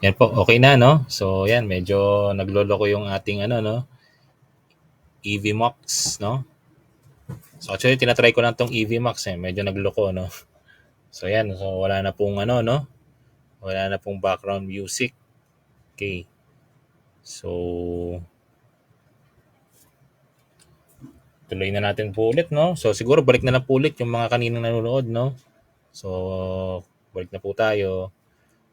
Yan po, okay na, no? So, yan, medyo nagloloko yung ating ano, no? EV Max, no? So, actually, tinatry ko lang tong EV Max, eh. Medyo nagloko, no? So, yan. So, wala na pong ano, no? Wala na pong background music. Okay. So, tuloy na natin po ulit, no? So, siguro balik na lang po ulit yung mga kaninang nanonood, no? So, balik na po tayo.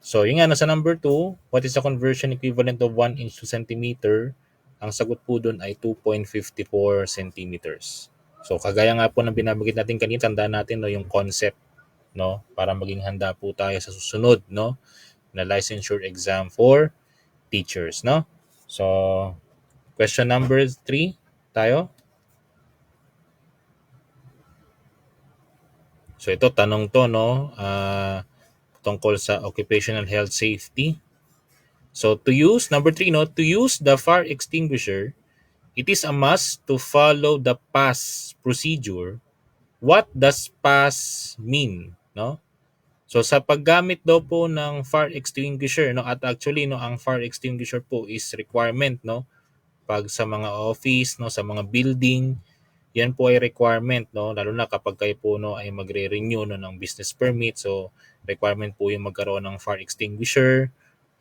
So, yung nga, nasa number 2, what is the conversion equivalent of 1 inch to centimeter? Ang sagot po dun ay 2.54 centimeters. So, kagaya nga po ng binabagit natin kanina, tandaan natin no, yung concept, no? Para maging handa po tayo sa susunod, no? Na licensure exam for teachers, no? So, question number 3 tayo. So, ito, tanong to, no? Tungkol sa occupational health safety. So, to use, number 3, no? To use the fire extinguisher, it is a must to follow the PAS procedure. What does PAS mean, no? So sa paggamit daw po ng fire extinguisher, no, at actually no, ang fire extinguisher po is requirement, no, pag sa mga office, no, sa mga building, yan po ay requirement, no, lalo na kapag kayo po no ay magre-renew no ng business permit. So requirement po yung magkaroon ng fire extinguisher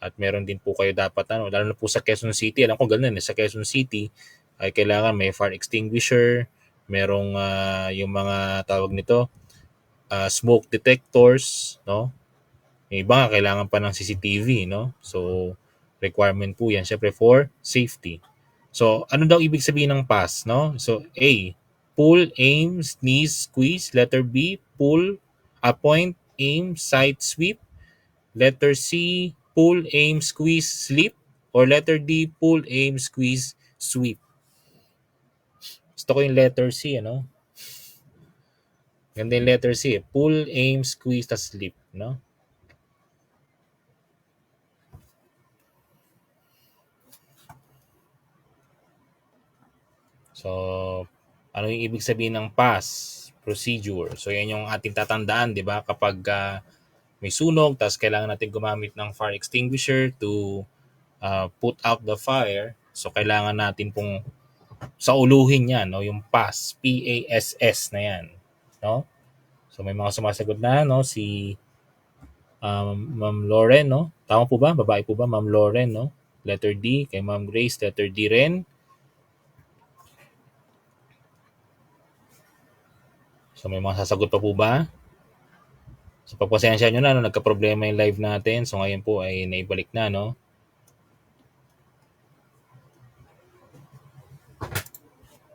at meron din po kayo dapat ano, lalo na po sa Quezon City. Alam ko ganun eh, sa Quezon City ay kailangan may fire extinguisher, merong yung mga tawag nito, smoke detectors, no? Yung iba nga kailangan pa ng CCTV, no? So, requirement po yan, syempre for safety. So, ano daw ibig sabihin ng pass, no? So, A, pull, aim, sneeze, squeeze. Letter B, pull, point, aim, sight, sweep. Letter C, pull, aim, squeeze, slip. Or letter D, pull, aim, squeeze, sweep. Gusto ko yung letter C, ano? Ganda yung letter C, pull, aim, squeeze, tas slip, no? So, ano yung ibig sabihin ng pass procedure? So, yan yung ating tatandaan, di ba? Kapag may sunog, tapos kailangan natin gumamit ng fire extinguisher to put out the fire. So, kailangan natin pong sauluhin yan, no? Yung pass, P-A-S-S na yan, no? So, may mga sumasagot na, no? Si Ma'am Lauren, no? Tama po ba? Babae po ba? Ma'am Lauren, no? Letter D. Kay Ma'am Grace, letter D rin. So, may mga sasagot pa po ba? So pagpasensya nyo na, no, nagka-problema yung live natin. So ngayon po ay naibalik na, no?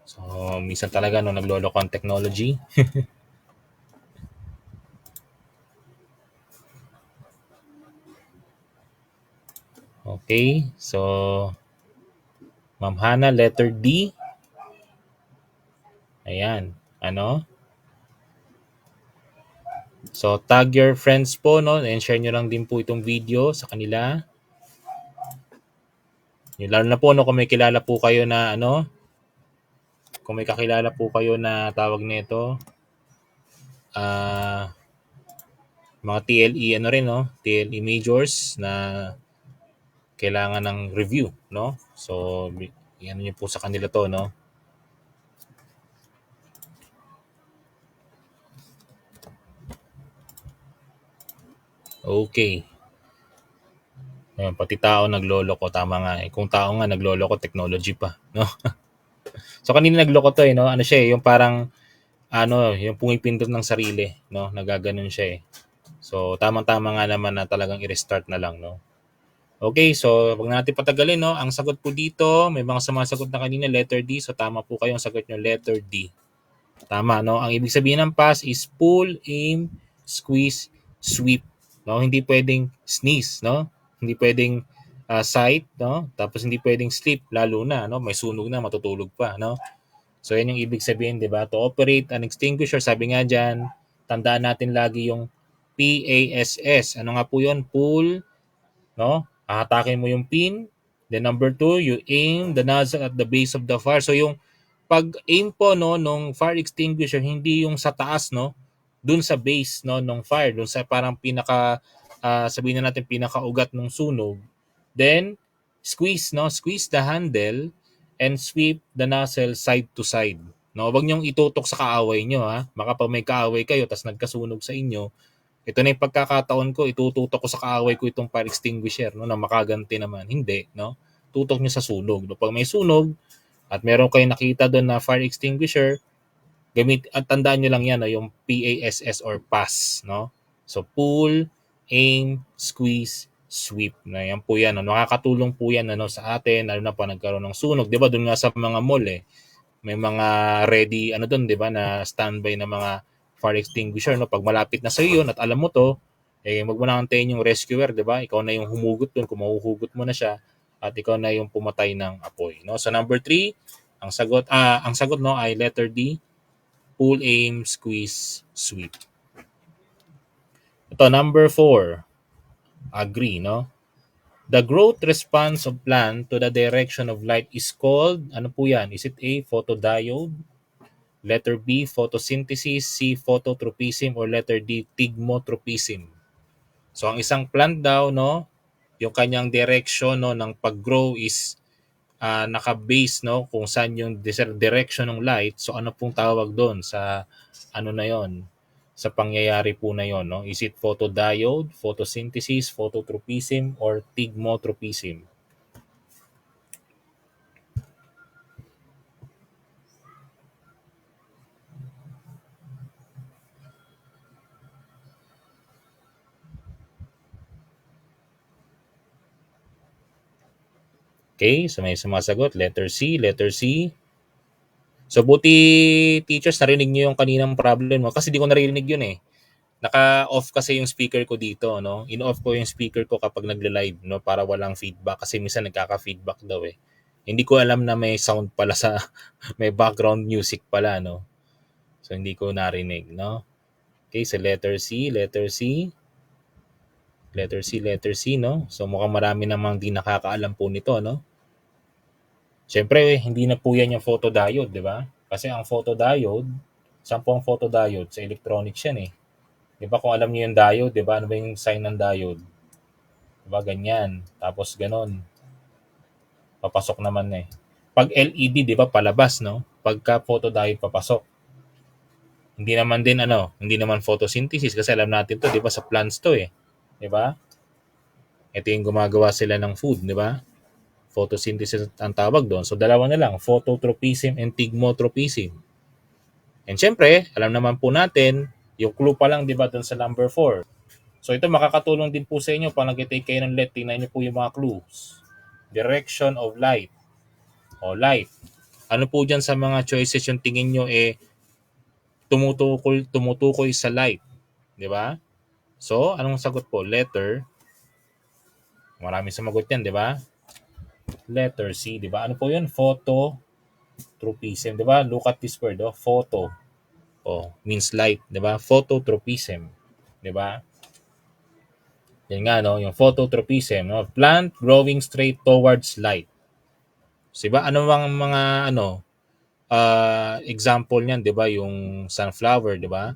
So minsan talaga, no, nagloloko ang technology. Okay, so Ma'am Hana, letter D. Ayan, ano? So tag your friends po, no? And share nyo lang din po itong video sa kanila. Yung lalo na po, no, kung may kilala po kayo na, ano, kung may kakilala po kayo na tawag nito, mga TLE, ano rin, no? TLE majors na kailangan ng review, no? So, yan nyo po sa kanila to, no? Okay. Ayan, pati tao nagloloko, tama nga eh. Kung tao nga nagloloko, technology pa, no? So, kanina nagloko to eh, no? Ano siya eh, yung parang, ano, yung pumipindot ng sarili, no? Nagaganon siya eh. So, tamang-tama nga naman na talagang i-restart na lang, no? Okay, so wag natin patagalin, no? Ang sagot po dito, may mga sumasagot na kanina, letter D. So, tama po kayo ang sagot nyo, letter D. Tama, no? Ang ibig sabihin ng pass is pull, aim, squeeze, sweep. No? Hindi pwedeng sneeze, no? Hindi pwedeng sight, no? Tapos hindi pwedeng sleep, lalo na, no? May sunog na, matutulog pa, no? So, yan yung ibig sabihin, di ba? To operate an extinguisher, sabi nga dyan, tandaan natin lagi yung PASS. Ano nga po yun? Pull, no? Ahatakin mo yung pin. Then number 2, you aim the nozzle at the base of the fire. So, yung pag-aim po no nung fire extinguisher hindi yung sa taas no, dun sa base no nung fire, dun sa parang pinaka sabihin na natin pinakaugat ng sunog, then squeeze, no? Squeeze the handle and sweep the nozzle side to side. No, wag niyong itutok sa kaaway niyo, ha. Baka pag may kaaway kayo tas nagkasunog sa inyo, ito na yung pagkakataon ko, itututok ko sa kaaway ko itong fire extinguisher, no, na makaganti naman. Hindi, no? Tutok niyo sa sunog. No? Pag may sunog at meron kayong nakita doon na fire extinguisher, at tandaan niyo lang yan, no, yung PASS or PASS, no? So pull, aim, squeeze, sweep. Na yan po yan. No? Nakakatulong po yan, ano, sa atin, lalo na pa nagkaroon ng sunog. 'Di ba? Doon nga sa mga mall, may mga ready ano doon, 'di ba, na standby na mga fire extinguisher, no? Pag malapit na sa iyo at alam mo 'to, wag mo na antayin yung rescuer, 'di ba? Ikaw na yung humugot doon, kung mahuhugot mo na siya at ikaw na yung pumatay ng apoy, no? So number 3, ang sagot no ay letter D, pull, aim, squeeze, sweep. Ito number 4, agree, no? The growth response of plant to the direction of light is called, ano po yan? Is it A, photodiode? Letter B, photosynthesis, C, phototropism, or letter D, thigmotropism? So ang isang plant daw, no, yung kanyang direction, no, ng pag-grow is naka-base, no, kung saan yung direction ng light. So ano pong tawag doon sa ano na yon, sa pangyayari po na yon, no? Is it photodiode, photosynthesis, phototropism, or thigmotropism? Okay, so may sumasagot, letter C, letter C. So buti teachers narinig niyo yung kaninang problem mo kasi di ko naririnig yun eh. Naka-off kasi yung speaker ko dito, no? In-off ko yung speaker ko kapag nagle-live, no, para walang feedback kasi minsan nagkaka-feedback daw eh. Hindi ko alam na may sound pala sa may background music pala, no. So hindi ko narinig, no. Okay, so letter C, letter C. Letter C, letter C, no. So mukhang marami namang di nakakaalam po nito, no. Siyempre, hindi na po yan yung photodiode, di ba? Kasi ang photodiode, saan po ang photodiode? Sa electronics yan eh. Di ba kung alam niyo yung diode, di ba? Ano ba yung sign ng diode? Di ba ganyan. Tapos ganon. Papasok naman eh. Pag LED, di ba palabas, no? Pagka photodiode papasok. Hindi naman din hindi naman photosynthesis kasi alam natin to, di ba, sa plants to eh. Di ba? Ito yung gumagawa sila ng food, di ba? Photosynthesis ang tawag doon. So dalawa na lang, phototropism and thigmotropism. And syempre, alam naman po natin, yung clue pa lang, di ba, doon sa number 4. So ito makakatulong din po sa inyo pag nag-take kayo ng let, tingnan niyo po yung mga clues. Direction of light. O light. Ano po dyan sa mga choices yung tingin nyo tumutukoy sa light. Di ba? So, anong sagot po? Letter. Maraming sumagot yan, di ba? Letter C, di ba? Ano po yun? Phototropism, di ba? Look at this word, photo. Means light, di ba? Phototropism, di ba? Yan nga, no? Yung phototropism, no? Plant growing straight towards light. So, diba? Ano bang mga, example niyan, di ba? Yung sunflower, di ba?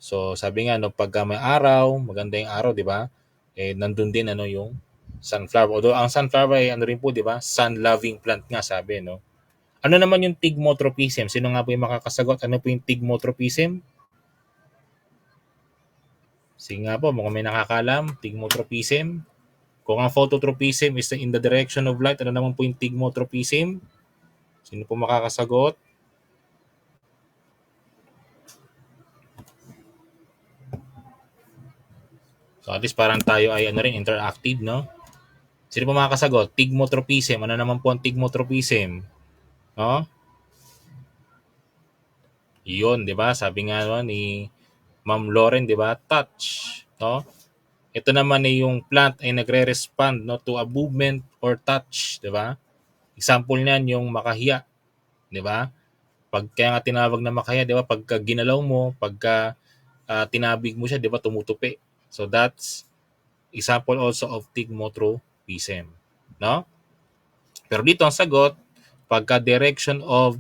So, sabi nga, no, pagka may araw, maganda yung araw, di ba? Nandun din, yung sunflower. Although, ang sunflower ay, rin po, di ba? Sun-loving plant nga, sabi, no? Ano naman yung thigmotropism? Sino nga po yung makakasagot? Ano po yung thigmotropism? Sige nga po, mukhang may nakakalam. Thigmotropism. Kung ang phototropism is in the direction of light, ano naman po yung thigmotropism? Sino po makakasagot? So at least parang tayo ay interactive, no? Sino po makakasagot? Thigmotropism. Ano naman po ang thigmotropism? No? Iyon, di ba? Sabi nga ni Ma'am Lauren, di ba? Touch, no? Ito naman ay yung plant ay nagre-respond, no, to a movement or touch, di ba? Example niyan yung makahiya, di ba? Kaya nga tinawag na makahiya, di ba? Pagka ginalaw mo, pagka tinabig mo siya, di ba, tumutupi. So that's example also of thigmotropism, no? Pero dito ang sagot, pagka direction of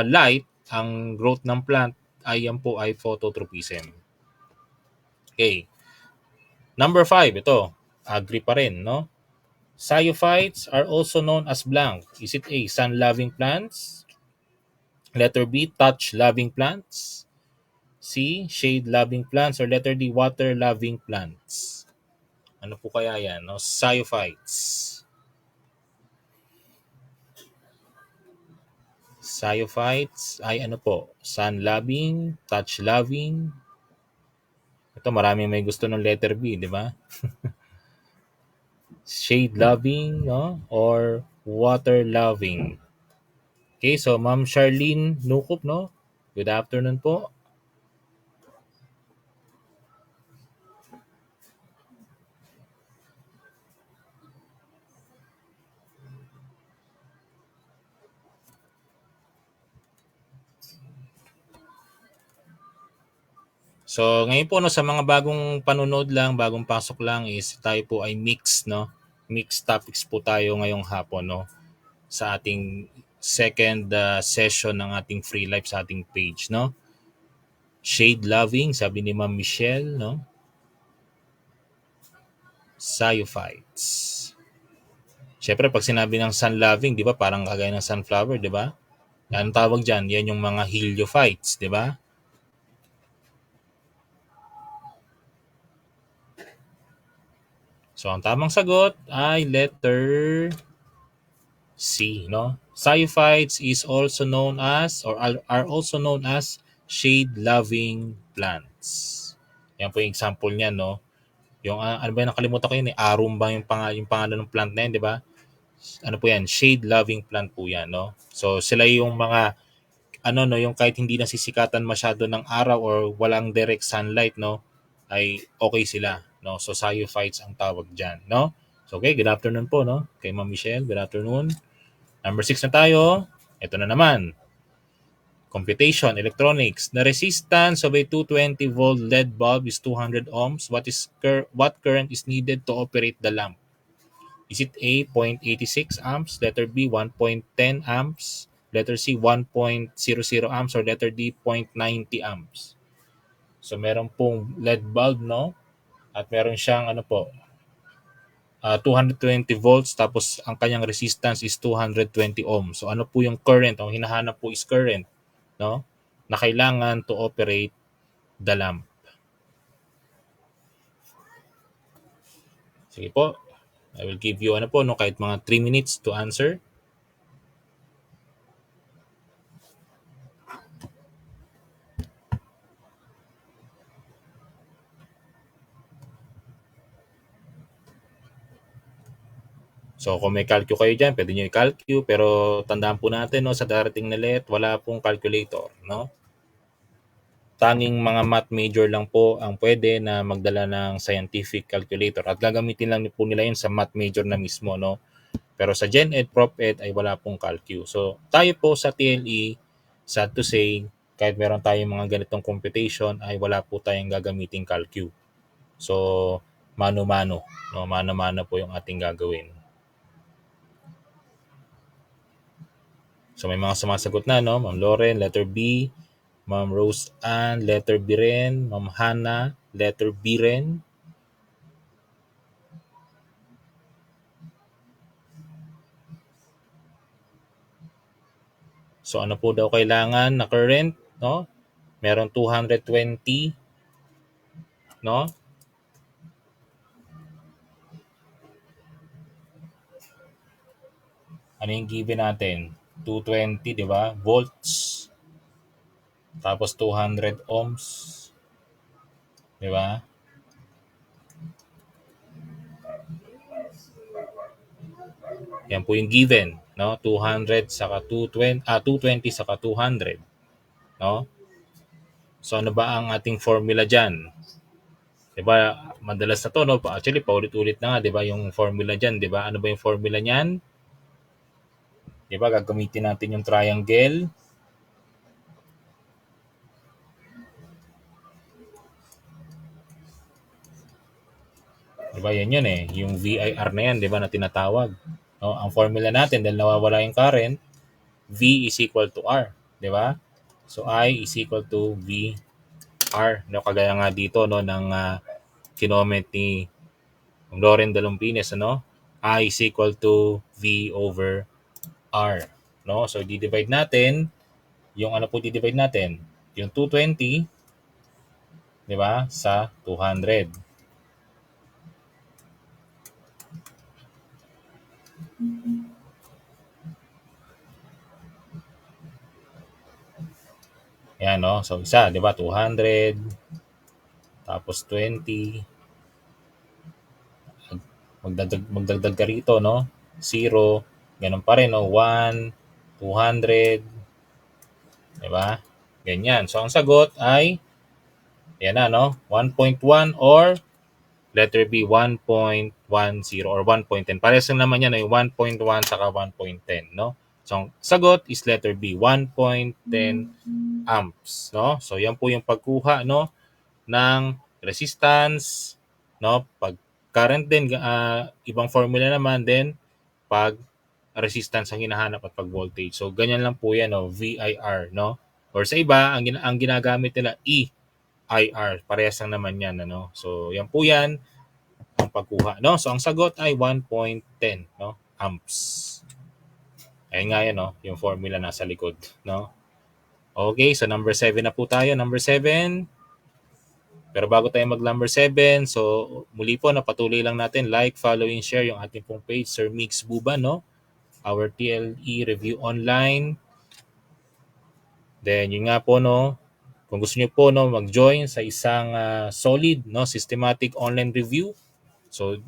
light, ang growth ng plant ay yan po ay phototropism. Okay. Number 5, ito. Agree pa rin, no? Cyophytes are also known as blank. Is it A, sun-loving plants? Letter B, touch-loving plants? C, shade-loving plants? Or letter D, water-loving plants? Ano po kaya yan, no? Cyophytes. Cyophytes ay ano po? Sun-loving, touch-loving. Ito, maraming may gusto ng letter B, di ba? Shade-loving, no? Or water-loving. Okay, so Ma'am Charlene Nukup, no? Good afternoon po. So, ngayon po, no, sa mga bagong panunod lang, bagong pasok lang is tayo po ay mix, no? Mixed topics po tayo ngayong hapon, no? Sa ating second session ng ating free life sa ating page, no? Shade loving, sabi ni Ma'am Michelle, no? Cyophytes. Siyempre, pag sinabi ng sun loving, di ba, parang kagaya ng sunflower, di ba? Anong tawag dyan? Yan yung mga heliophytes, di ba? So, ang tamang sagot ay letter C, no? Cyophytes is also known as or are also known as shade-loving plants. Yan po yung example niya, no? Yung ano ba yung nakalimutan ko yun, arum ba yung pangalan ng plant na yun, di ba? Ano po yan? Shade-loving plant po yan, no? So, sila yung mga ano no, yung kahit hindi nasisikatan masyado ng araw or walang direct sunlight, no, ay okay sila, no. So cyophytes ang tawag diyan, no. So okay, good afternoon po, no, kay Ma'am Michelle. Good afternoon. Number 6 na tayo. Ito na naman. Computation, electronics. The resistance of a 220 volt LED bulb is 200 ohms. What current is needed to operate the lamp? Is it A, 0.86 amps? Letter B, 1.10 amps? Letter C, 1.00 amps? Or letter D, 0.90 amps? So, meron pong LED bulb, no? At meron siyang, 220 volts. Tapos, ang kanyang resistance is 220 ohms. So, ano po yung current? Ang hinahanap po is current, no? Na kailangan to operate the lamp. Sige po. I will give you, kahit mga 3 minutes to answer. So kung may calcu kayo dyan, pwede nyo i-calcu. Pero tandaan po natin, no, sa darating na let, wala pong calculator, no? Tanging mga math major lang po ang pwede na magdala ng scientific calculator. At gagamitin lang po nila yun sa math major na mismo, no? Pero sa Gen Ed, Prof Ed ay wala pong calcu. So tayo po sa TLE, sad to say, kahit meron tayong mga ganitong computation, ay wala po tayong gagamiting calcu. So mano-mano, no? Mano-mano po yung ating gagawin. So may mga sumasagot na, no? Ma'am Lauren, letter B. Ma'am Rose Ann, letter B rin. Ma'am Hannah, letter B rin. So ano po daw kailangan na current, no? Meron 220, no? Ano yung given natin? 220, di ba? Volts. Tapos 200 ohms. Di ba? Yan po yung given, no? 200 saka 220 saka 200, no? So ano ba ang ating formula diyan? 'Di ba? Madalas na 'to, no? Actually, paulit-ulit na nga, 'di ba, yung formula diyan, 'di ba? Ano ba yung formula niyan? 'Di ba? Gagamitin natin yung triangle. Diba yan yun eh, yung VIR na yan, di ba, na tinatawag. No? Ang formula natin, dahil nawawala yung current, V is equal to R, di ba? So I is equal to VR. No, kagaya nga dito, no, ng kinoment ni Loren Dalumpines, ano? I is equal to V over R. No? So, di-divide natin. Yung ano po di-divide natin? Yung 220, di ba? Sa 200. Yan, no? So, isa, di ba? 200. Tapos 20. Magdagdag ka rito, no? 0. Ganun pa rin, no? 1, 200. Di ba? Ganyan. So, ang sagot ay, yan na, no? 1.1 or letter B, 1.10 or 1.10. Parehas lang naman yan, yung 1.1 saka 1.10, no? So, ang sagot is letter B, 1.10 amps, no? So, yan po yung pagkuha, no, ng resistance, no? Pag current din, ibang formula naman din, pag resistance ang hinahanap at pag voltage. So, ganyan lang po yan, no? VIR, no? Or sa iba, ang ginagamit nila, EIR. Parehas lang naman yan, ano? So, yan po yan ang pagkuha, no? So, ang sagot ay 1.10, no? Amps. Ayun nga yan, no? Yung formula nasa likod, no? Okay, so number 7 na po tayo. Number 7. Pero bago tayo mag number 7, so muli po, napatuloy lang natin, like, follow, and share yung ating pong page, Sir Mix Buba, no? Our TLE Review Online. Then, yun nga po, no? Kung gusto niyo po, no, mag-join sa isang solid, no, systematic online review. So,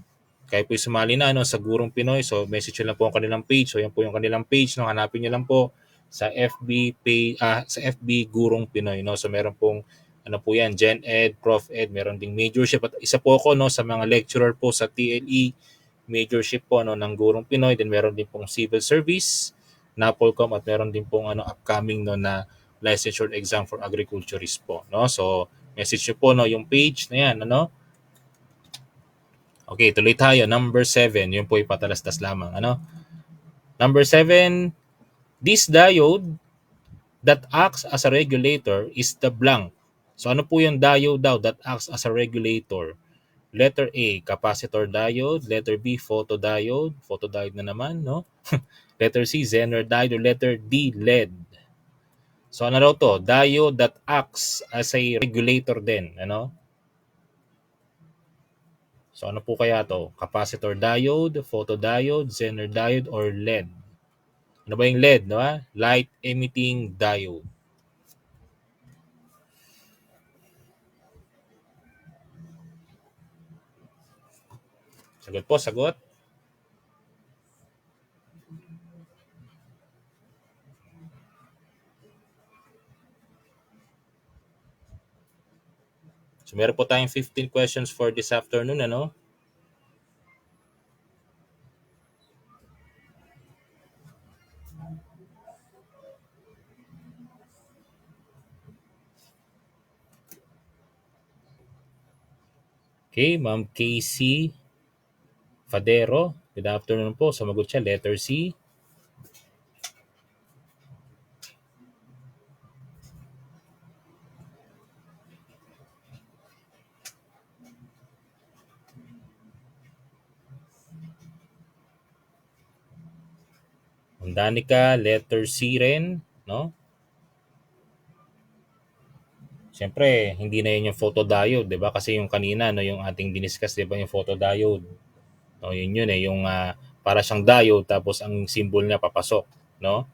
kayo po sumali na, no, sa Gurong Pinoy. So, message nyo lang po ang kanilang page. So, yan po yung kanilang page, no? Hanapin nyo lang po sa FB page, sa FB Gurong Pinoy, no? So, meron pong ano po yan, Gen Ed, Prof Ed, meron ding majorship. At isa po ako, no, sa mga lecturer po sa TLE, majorship po, no, ng Gurong Pinoy. Then meron din pong civil service, NAPOLCOM, at meron din pong ano, upcoming, no, na licensure exam for agriculturist po, no? So, message nyo po, no, yung page na yan, ano? Okay, tuloy tayo. Number 7, yun po ipatalastas lamang, ano? Number 7, this diode that acts as a regulator is the blank. So ano po yung diode daw that acts as a regulator? Letter A, capacitor diode. Letter B, photodiode. Photodiode na naman, no? Letter C, Zener diode. Or letter D, LED. So ano daw to? Diode that acts as a regulator din, ano? So ano po kaya to? Capacitor diode, photodiode, Zener diode, or LED? Ano ba yung LED, no? Light emitting diode. Sagot po, sagot. So meron po tayong 15 questions for this afternoon, ano? Okay, Ma'am Casey Fadero. Good afternoon po. Sumagot siya, letter C. Ma'am Danica, letter C rin, no? Siyempre, hindi na yun yung photodiode, di ba? Kasi yung kanina, no, yung ating diniscuss, di ba, yung photodiode. No, yun eh, yung para siyang diode, tapos ang symbol niya papasok, no?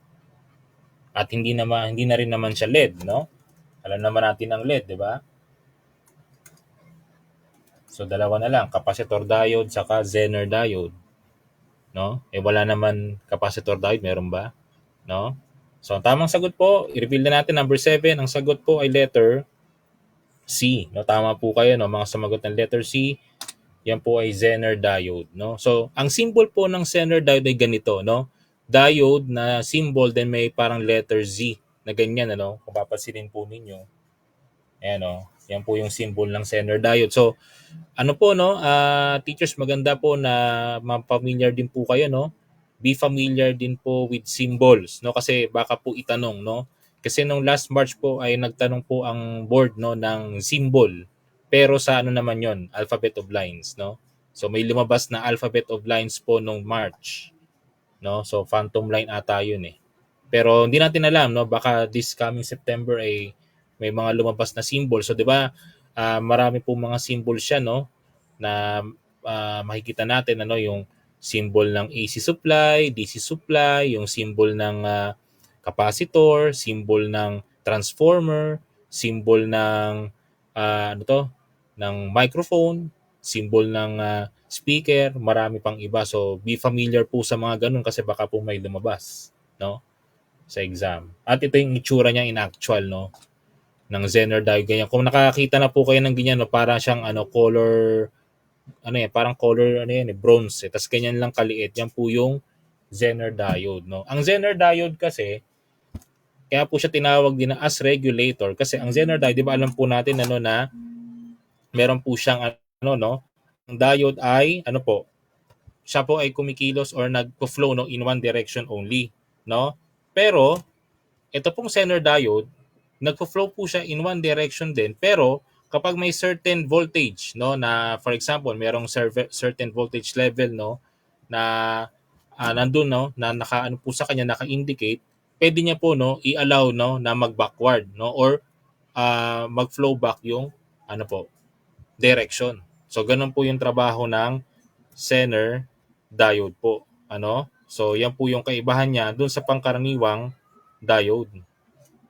At hindi na rin naman siya LED, no? Alam naman natin ang LED, di ba? So, dalawa na lang, capacitor diode saka Zener diode, no? Eh, wala naman capacitor diode, meron ba? No? So, ang tamang sagot po, i-reveal na natin, number 7, ang sagot po ay letter C. No, tama po kayo, no, mga sumagot ng letter C. Yan po ay Zener diode, no? So, ang symbol po ng Zener diode ay ganito, no? Diode na symbol, then may parang letter Z na ganyan, ano? Kung papansinin po ninyo. Ayan, no? Yan po yung symbol ng Zener diode. So, ano po, no? Teachers, maganda po na ma-familiar din po kayo, no? Be familiar din po with symbols, no? Kasi baka po itanong, no? Kasi nung last March po ay nagtanong po ang board, no, ng symbol, Pero sa ano naman yon, alphabet of lines, no? So may lumabas na alphabet of lines po nung March, no? So Phantom Line ata yun eh. Pero hindi natin alam, no? Baka this coming September ay may mga lumabas na symbol. So 'di ba? Marami po mga symbols siya, no? Na makikita natin ano yung symbol ng AC supply, DC supply, yung symbol ng capacitor, symbol ng transformer, symbol ng ano to, ng microphone, symbol ng speaker, marami pang iba. So be familiar po sa mga ganun kasi baka po may lumabas, no? Sa exam. At ito yung itsura niya in actual, no? Ng Zener diode ganyan. Kung nakakita na po kayo ng ganyan, no, para siyang ano color ano yan, parang color ano yan, bronze. Tapos ganyan lang kaliit. Yan po yung Zener diode, no. Ang Zener diode kasi kaya po siya tinawag din na as regulator kasi ang Zener diode, di ba alam po natin ano na meron po siyang ano no, ang diode ay ano po, siya po ay kumikilos or nagpo-flow no in one direction only, no? Pero ito pong Zener diode, nagpo-flow po siya in one direction din pero kapag may certain voltage no na for example merong certain voltage level no na nandun no na naka ano po sa kanya naka-indicate, pwede niya po no i-allow no na mag-backward no or mag-flow back yung ano po direction. So ganun po yung trabaho ng Zener diode po. Ano? So yan po yung kaibahan niya dun sa pangkaraniwang diode.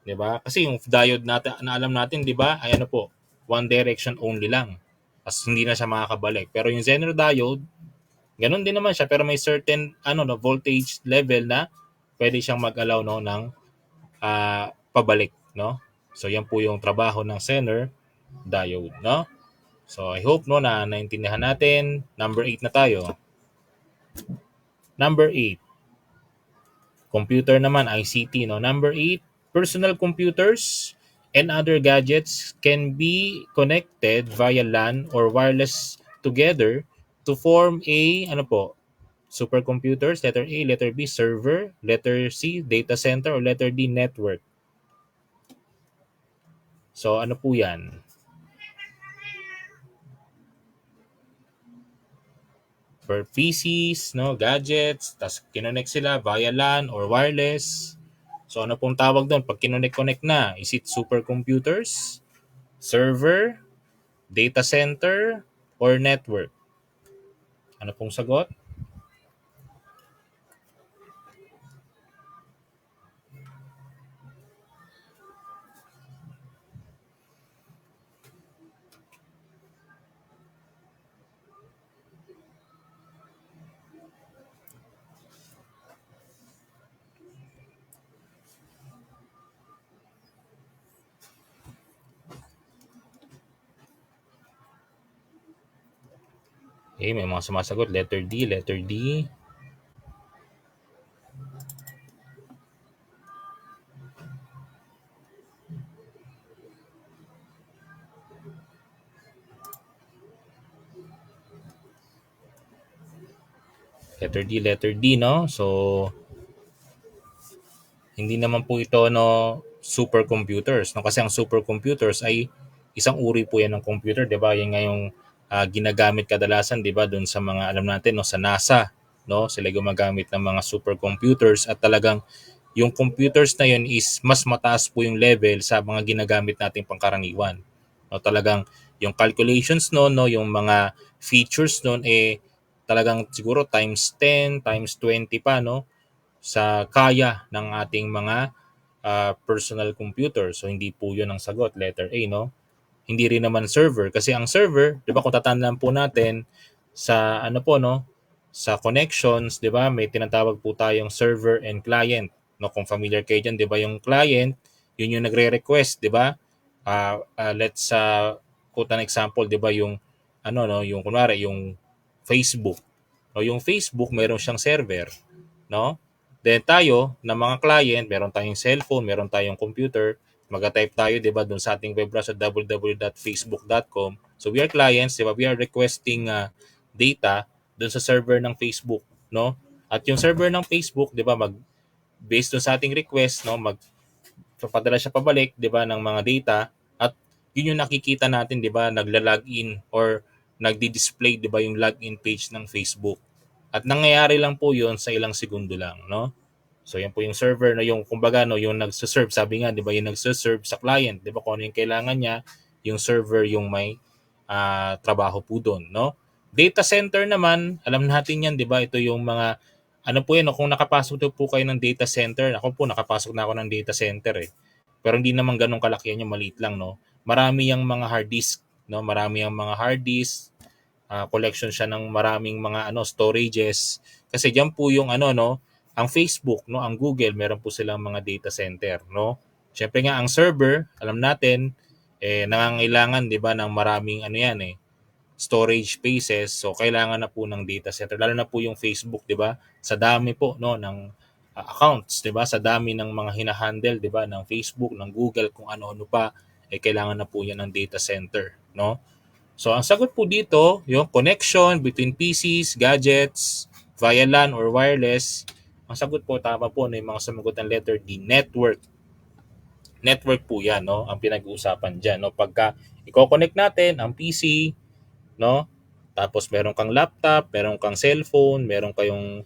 'Di ba? Kasi yung diode natin na alam natin, 'di ba? Ay ano po, one direction only lang. As hindi na siya makakabalik. Pero yung Zener diode, ganun din naman siya pero may certain ano no voltage level na pwede siyang mag-allow no ng pabalik, no? So yan po yung trabaho ng Zener diode, no? So I hope no na naintindihan natin. Number 8 na tayo. Number 8, computer naman, ICT, no? Number 8, personal computers and other gadgets can be connected via LAN or wireless together to form a ano po, supercomputers, letter A, letter B, server, letter C, data center, or letter D, network. So ano po 'yan? For PCs, no, gadgets, tas kinonect sila via LAN or wireless. So ano pong tawag doon pag kinonect-connect na? Is it supercomputers, server, data center, or network? Ano pong sagot? Eh, may mga sumasagot. Letter D, letter D. Letter D, no? So, hindi naman po ito no supercomputers no kasi ang supercomputers ay isang uri po yan ng computer, 'di ba? Yan nga yung ginagamit kadalasan, 'di ba, doon sa mga alam natin no sa NASA, no? Sila gumagamit ng mga supercomputers at talagang yung computers na yun is mas mataas po yung level sa mga ginagamit nating pangkaraniwan. No, talagang yung calculations no, yung mga features noon eh talagang siguro times 10, times 20 pa no sa kaya ng ating mga personal computer. So hindi po 'yun ang sagot, letter A, no? Hindi rin naman server kasi ang server, 'di ba, kung tatandaan po natin sa ano po no, sa connections, 'di ba, may tinatawag po tayong server and client. No, kung familiar kayo diyan, 'di ba, yung client, yun yung nagre-request, 'di ba? Let's quote an example, 'di ba, yung ano no, yung kunwari yung Facebook. No, yung Facebook meron siyang server, no? Then tayo na mga client, meron tayong cellphone, meron tayong computer, mag-type tayo 'di ba doon sa ating web browser www.facebook.com. So we are clients, 'di ba? We are requesting data doon sa server ng Facebook, no? At yung server ng Facebook, 'di ba, based doon sa ating request, no, magpapadala siya pabalik, 'di ba, ng mga data at yun yung nakikita natin, 'di ba? Nagla-login or nagdi-display, 'di ba, yung login page ng Facebook. At nangyayari lang po 'yun sa ilang segundo lang, no? So yan po yung server na yung kumbaga no, yung nagse-serve, sabi nga 'di ba, yung nagse-serve sa client, 'di ba, kung ano yung kailangan niya, yung server yung may trabaho po doon, no? Data center naman, alam natin yan, 'di ba? Ito yung mga ano po yan, no? Kung nakapasok po kayo ng data center, ako po nakapasok na ako ng data center eh. Pero hindi naman ganun kalaki yan, yung maliit lang, no? Marami yung mga hard disk, no? Marami yung mga hard disk, collection siya ng maraming mga ano storages kasi diyan po yung ano no, ang Facebook no, ang Google meron po silang mga data center no. Syempre nga ang server, alam natin nangangailangan 'di ba ng maraming ano yan storage spaces, so kailangan na po ng data center lalo na po yung Facebook 'di ba, sa dami po no ng accounts 'di ba, sa dami ng mga hinahandle 'di ba ng Facebook, ng Google, kung ano-ano pa kailangan na po yan ng data center no. So, ang sagot po dito, yung connection between PCs, gadgets, via LAN or wireless. Ang sagot po, tama po, na yung mga sumagot ng letter D, network. Network po yan, no? Ang pinag-uusapan dyan, no? Pagka i-connect natin ang PC, no? Tapos meron kang laptop, meron kang cellphone, meron kayong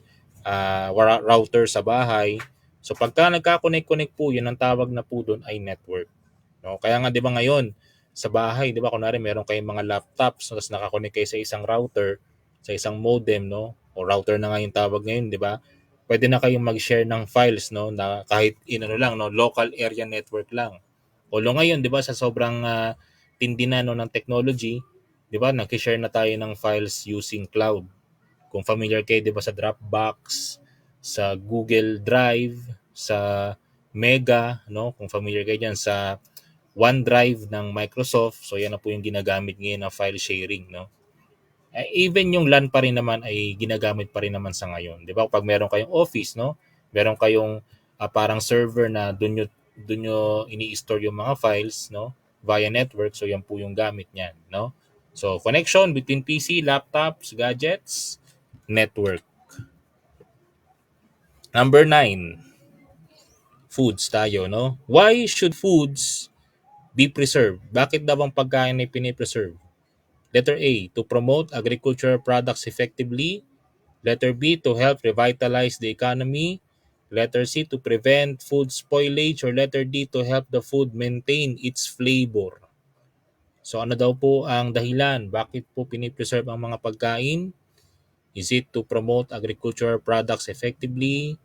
router sa bahay. So, pagka nagka-connect-connect po, yun ang tawag na po doon ay network. No? Kaya nga 'di ba ngayon sa bahay, 'di ba kunwari meron kayong mga laptops tapos naka-connect kayo sa isang router, sa isang modem, no? O router na nga yung tawag ngayon, 'di ba? Pwede na kayong mag-share ng files, no, na kahit inano lang, no, local area network lang. Although ngayon, 'di ba, sa sobrang tindi na no ng technology, 'di ba, nag-share na tayo ng files using cloud. Kung familiar kayo, 'di ba, sa Dropbox, sa Google Drive, sa Mega, no? Kung familiar kayo diyan sa OneDrive ng Microsoft. So yan na po yung ginagamit ngayon na file sharing, no? Even yung LAN pa rin naman ay ginagamit pa rin naman sa ngayon. 'Di ba? Pag meron kayong office, no? Meron kayong parang server na doon nyo ini-store yung mga files, no? Via network. So yan po yung gamit niyan, no? So connection between PC, laptops, gadgets, network. Number 9, foods tayo, no? Why should foods be preserved? Bakit daw ang pagkain ay pinipreserve? Letter A, to promote agricultural products effectively. Letter B, to help revitalize the economy. Letter C, to prevent food spoilage. Or letter D, to help the food maintain its flavor. So ano daw po ang dahilan? Bakit po pinipreserve ang mga pagkain? Is it to promote agricultural products effectively,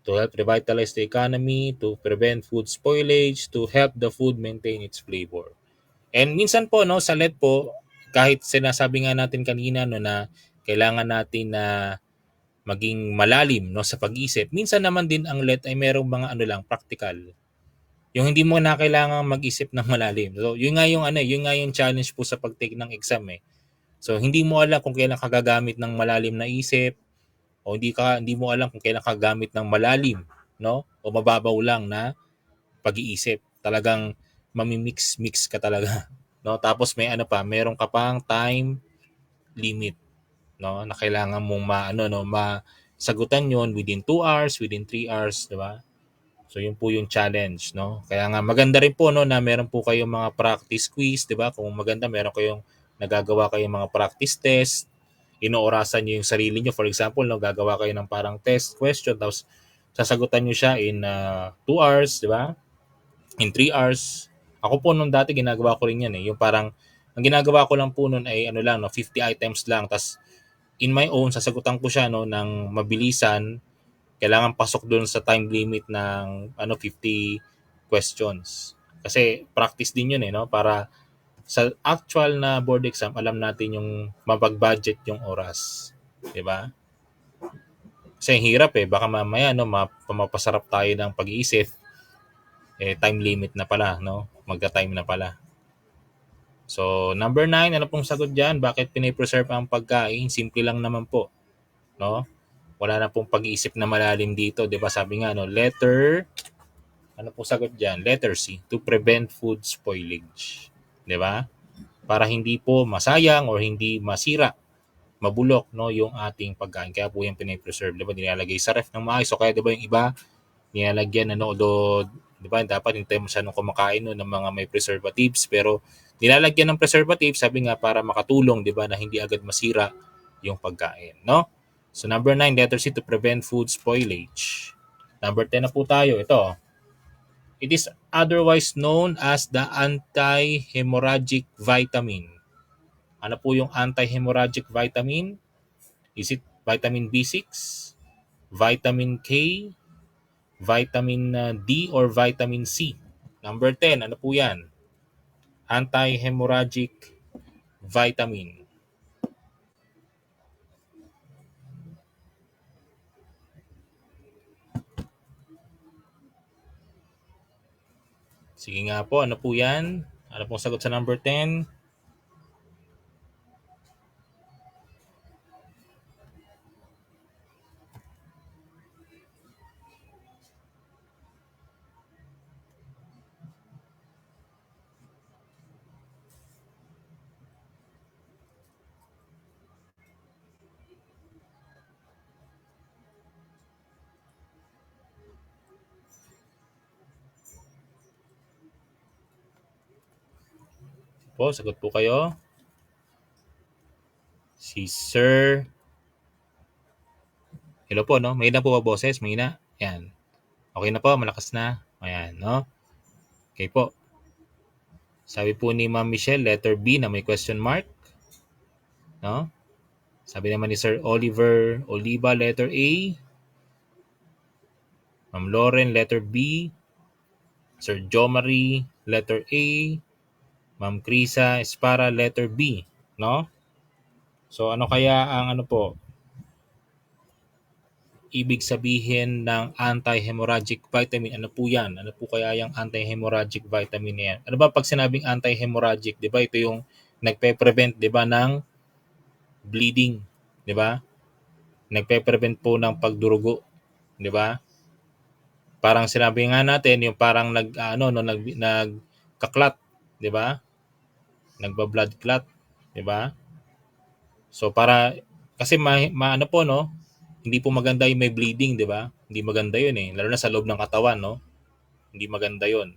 to help revitalize the economy, to prevent food spoilage, to help the food maintain its flavor? And minsan po no, sa LED po, kahit sinasabi nga natin kanina no na kailangan natin na maging malalim no sa pag-isip, minsan naman din ang LED ay merong mga ano lang practical. Yung hindi mo na kailangan mag-isip ng malalim. So, yun nga yung yun nga yung challenge po sa pag-take ng exam eh. So, hindi mo alam kung kailan ka gagamit ng malalim na isip o hindi mo alam kung kailan ka gagamit ng malalim, no? O mababaw lang na pag-iisip. Talagang mamimix-mix ka talaga, no? Tapos may ano pa, meron ka pang time limit, no? Na kailangan mong masagutan 'yon within 2 hours, within 3 hours, 'di ba? So yun po yung challenge, no? Kaya nga maganda rin po no na meron po kayong mga practice quiz, 'di ba? Kung maganda meron kayong nagagawa kayong mga practice test, inoorasan niyo yung sarili niyo. For example, no, gagawa kayo ng parang test question tapos sasagutan niyo siya in 2 hours, 'di ba? In 3 hours. Ako po nung dati ginagawa ko rin 'yan eh. Yung parang ang ginagawa ko lang po noon ay ano lang no, 50 items lang tapos in my own sasagutan ko siya no ng mabilisan. Kailangan pasok doon sa time limit ng 50 questions. Kasi practice din 'yun eh no para sa actual na board exam alam natin yung mapag-budget yung oras, 'di ba? Kasi hirap eh baka mamaya no mapapasarap tayo ng pag-iisip time limit na pala no, magka-time na pala. So, number 9, ano pong sagot diyan? Bakit pinipreserve ang pagkain? Simple lang naman po, no? Wala na pong pag-iisip na malalim dito, 'di ba? Sabi nga no, ano pong sagot diyan? Letter C, to prevent food spoilage. 'Di ba? Para hindi po masayang or hindi masira, mabulok no yung ating pagkain. Kaya po yung pinipreserve, 'di ba? Nilalagay sa ref ng maayos. So kaya 'di ba yung iba nilalagyan do Di ba? Dapat hindi tayo masyadong kumakain no, ng mga may preservatives. Pero nilalagyan ng preservative, sabi nga, para makatulong, di ba, na hindi agad masira yung pagkain. No? So number 9, letter C, to prevent food spoilage. Number 10 na po tayo. Ito. It is otherwise known as the anti-hemorrhagic vitamin. Ano po yung anti-hemorrhagic vitamin? Is it vitamin B6, vitamin K, vitamin D, or vitamin C? Number 10, ano po yan? Anti-hemorrhagic vitamin. Sige nga po, ano po yan? Ano pong sagot sa number 10? Po, sagot po kayo. Si Sir... Hello po, no? May na po ba boses? May na? Yan. Okay na po, malakas na. Ayan, no? Okay po. Sabi po ni Ma'am Michelle, letter B na may question mark. No? Sabi naman ni Sir Oliver Oliva, letter A. Ma'am Lauren, letter B. Sir Jomari, letter A. Ma'am Krisa Espara, letter B. No? So ano kaya ang ano po, ibig sabihin ng anti-hemorrhagic vitamin? Ano po yan? Ano po kaya yung anti-hemorrhagic vitamin na yan? Ano ba pag sinabing anti-hemorrhagic? Di ba ito yung nagpe-prevent, di ba, ng bleeding? Di ba? Nagpe-prevent po ng pagdurugo. Di ba? Parang sinabi nga natin, yung parang nagkaklat. Di ba? Nagba-blood clot. Di ba? So para, kasi ano po, no? Hindi po maganda yung may bleeding, di ba? Hindi maganda yun eh. Lalo na sa loob ng katawan, no? Hindi maganda yun.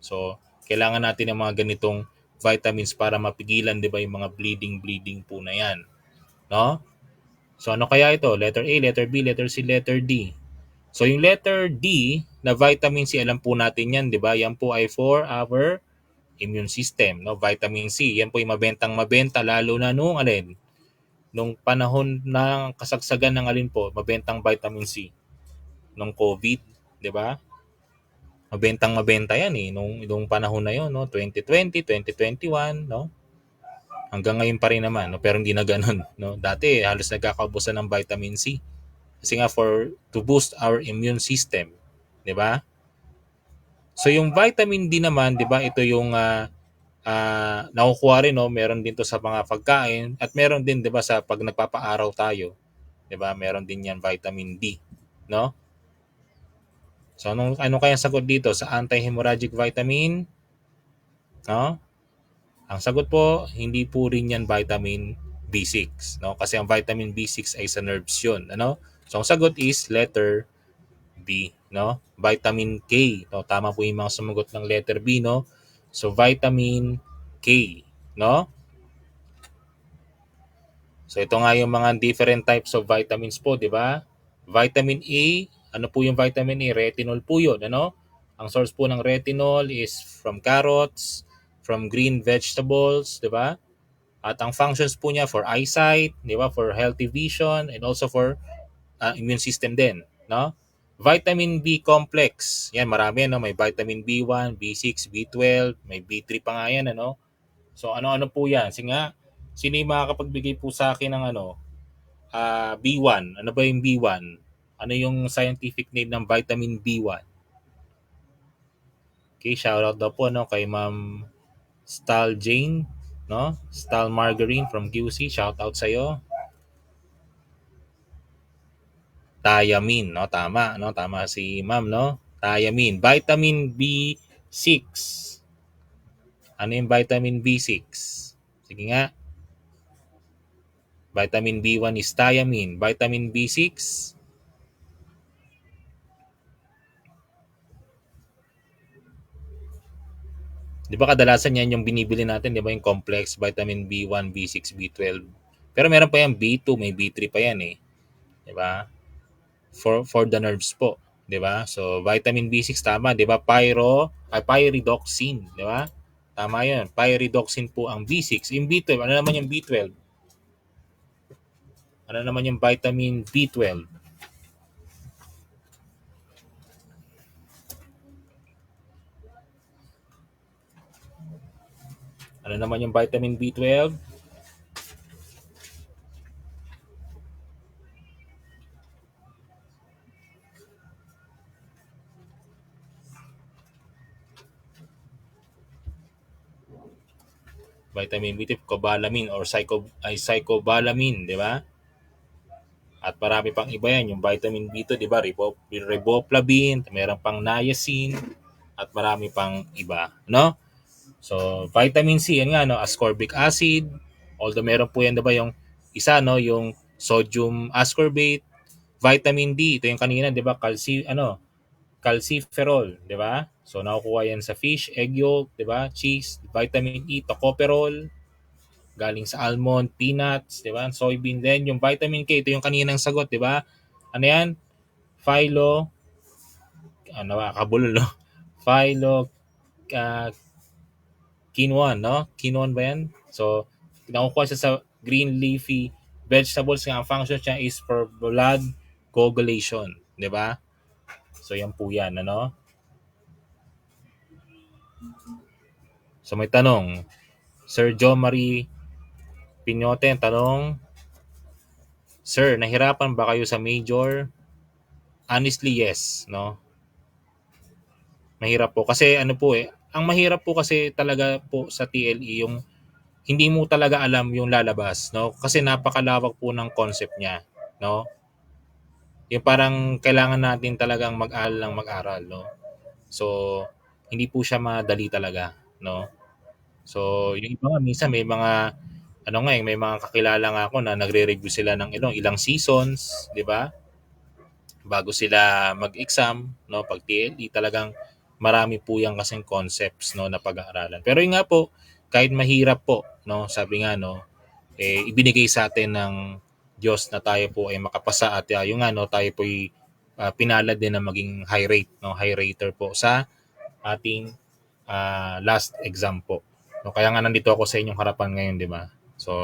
So, kailangan natin ng mga ganitong vitamins para mapigilan, di ba, yung mga bleeding po na yan. No? So, ano kaya ito? Letter A, letter B, letter C, letter D. So, yung letter D na vitamin C, alam po natin yan, di ba? Yan po ay for our immune system, no? Vitamin C, yan po yung mabenta, lalo na nung alin? Nung panahon ng kasagsagan ng alin po, mabentang vitamin C nung COVID, 'di ba? Mabenta yan eh nung panahon na 'yon, no? 2020, 2021, no? Hanggang ngayon pa rin naman, no? Pero hindi na ganoon, no? Dati halos nagkakaubusan ng vitamin C. Kasi nga to boost our immune system, 'di ba? So yung vitamin D naman, 'di ba? Ito yung nakukuha rin, no? Meron din to sa mga pagkain at meron din, 'di ba, sa pag nagpapaaraw tayo. 'Di ba? Meron din 'yan vitamin D, no? So ano kaya sagot dito sa anti-hemorrhagic vitamin? No? Ang sagot po, hindi po rin 'yan vitamin B6, no? Kasi ang vitamin B6 ay sa nerves 'yon, ano? So ang sagot is letter B, no? Vitamin K. No, tama po 'yung mga sumagot ng letter B, no? So vitamin K, no? So ito nga yung mga different types of vitamins po, di ba? Vitamin A, ano po yung vitamin A? Retinol po yun, ano? Ang source po ng retinol is from carrots, from green vegetables, di ba? At ang functions po niya for eyesight, di ba? For healthy vision, and also for immune system din, no? Vitamin B complex, yan marami, no? May vitamin B1, B6, B12, may B3 pa nga yan, ano? So ano-ano po yan? Sige nga, sino yung makakapagbigay po sa akin ng B1? Ano ba yung B1? Ano yung scientific name ng vitamin B1? Okay, shoutout daw po, no, kay Ma'am Stal Jane, no? Stal Margarine from QC, shoutout sa iyo. Thiamine, no? Tama, no? Tama si Ma'am, no? Thiamine. Vitamin B6. Ano yung vitamin B6? Sige nga. Vitamin B1 is thiamine. Vitamin B6, 'Di ba kadalasan yan yung binibili natin, 'di ba, yung complex, vitamin B1, B6, B12. Pero meron pa yan B2, may B3 pa yan eh, 'di ba? For the nerves po, 'di ba? So vitamin B6 tama, 'di ba? Pyridoxine, 'di ba? Tama 'yun. Pyridoxine po ang B6. Yung B12, ano naman yung B12? Ano naman yung vitamin B12? Ano naman yung vitamin B12? Vitamin B12, cobalamin or psychobalamine, 'di ba? At marami pang iba yan, yung vitamin B2, 'di ba? Riboflavin, meron pang niacin at marami pang iba, no? So, vitamin C, yan nga, no, ascorbic acid. Although meron po yan, 'di ba, yung isa, no, yung sodium ascorbate. Vitamin D, ito yung kanina, 'di ba, calciferol, 'di ba? So, nakukuha yan sa fish, egg yolk, 'di ba? Cheese, vitamin E, tocopherol, galing sa almond, peanuts, 'di ba? Soybean din, yung vitamin K, ito yung kaninang sagot, 'di ba? Ano yan? Phyllo, ano ba, kabulol, no? Phyllo, uh, quinoa, no? Quinoa ba yan? So, nakukuha siya sa green leafy vegetables nga ang function niya is for blood coagulation, 'di ba? So, yan po yan, ano? So, may tanong. Sir Joe Marie Pinote, tanong, Sir, nahirapan ba kayo sa major? Honestly, yes, no? Mahirap po kasi ano po eh, ang mahirap po kasi talaga po sa TLE yung hindi mo talaga alam yung lalabas, no? Kasi napakalawak po ng concept niya, no? Yung parang kailangan natin talagang mag-aral ng mag-aral, no? So, hindi po siya madali talaga, no? So, yung iba nga minsan may mga ano nga eh, may mga kakilala nga ako na nagre-review sila ng ilang seasons, 'di ba? Bago sila mag-exam, no? Pag TLE talagang marami po yang kasing concepts, no, na pag-aaralan. Pero yun nga po, kahit mahirap po, no, sabi nga, no, ibinigay sa atin ng Diyos na tayo po ay makapasa at yung nga, no, tayo po ay pinalad din na maging high rate, no, high rater po sa ating last exam po. No, kaya nga nandito ako sa inyong harapan ngayon, di ba? So,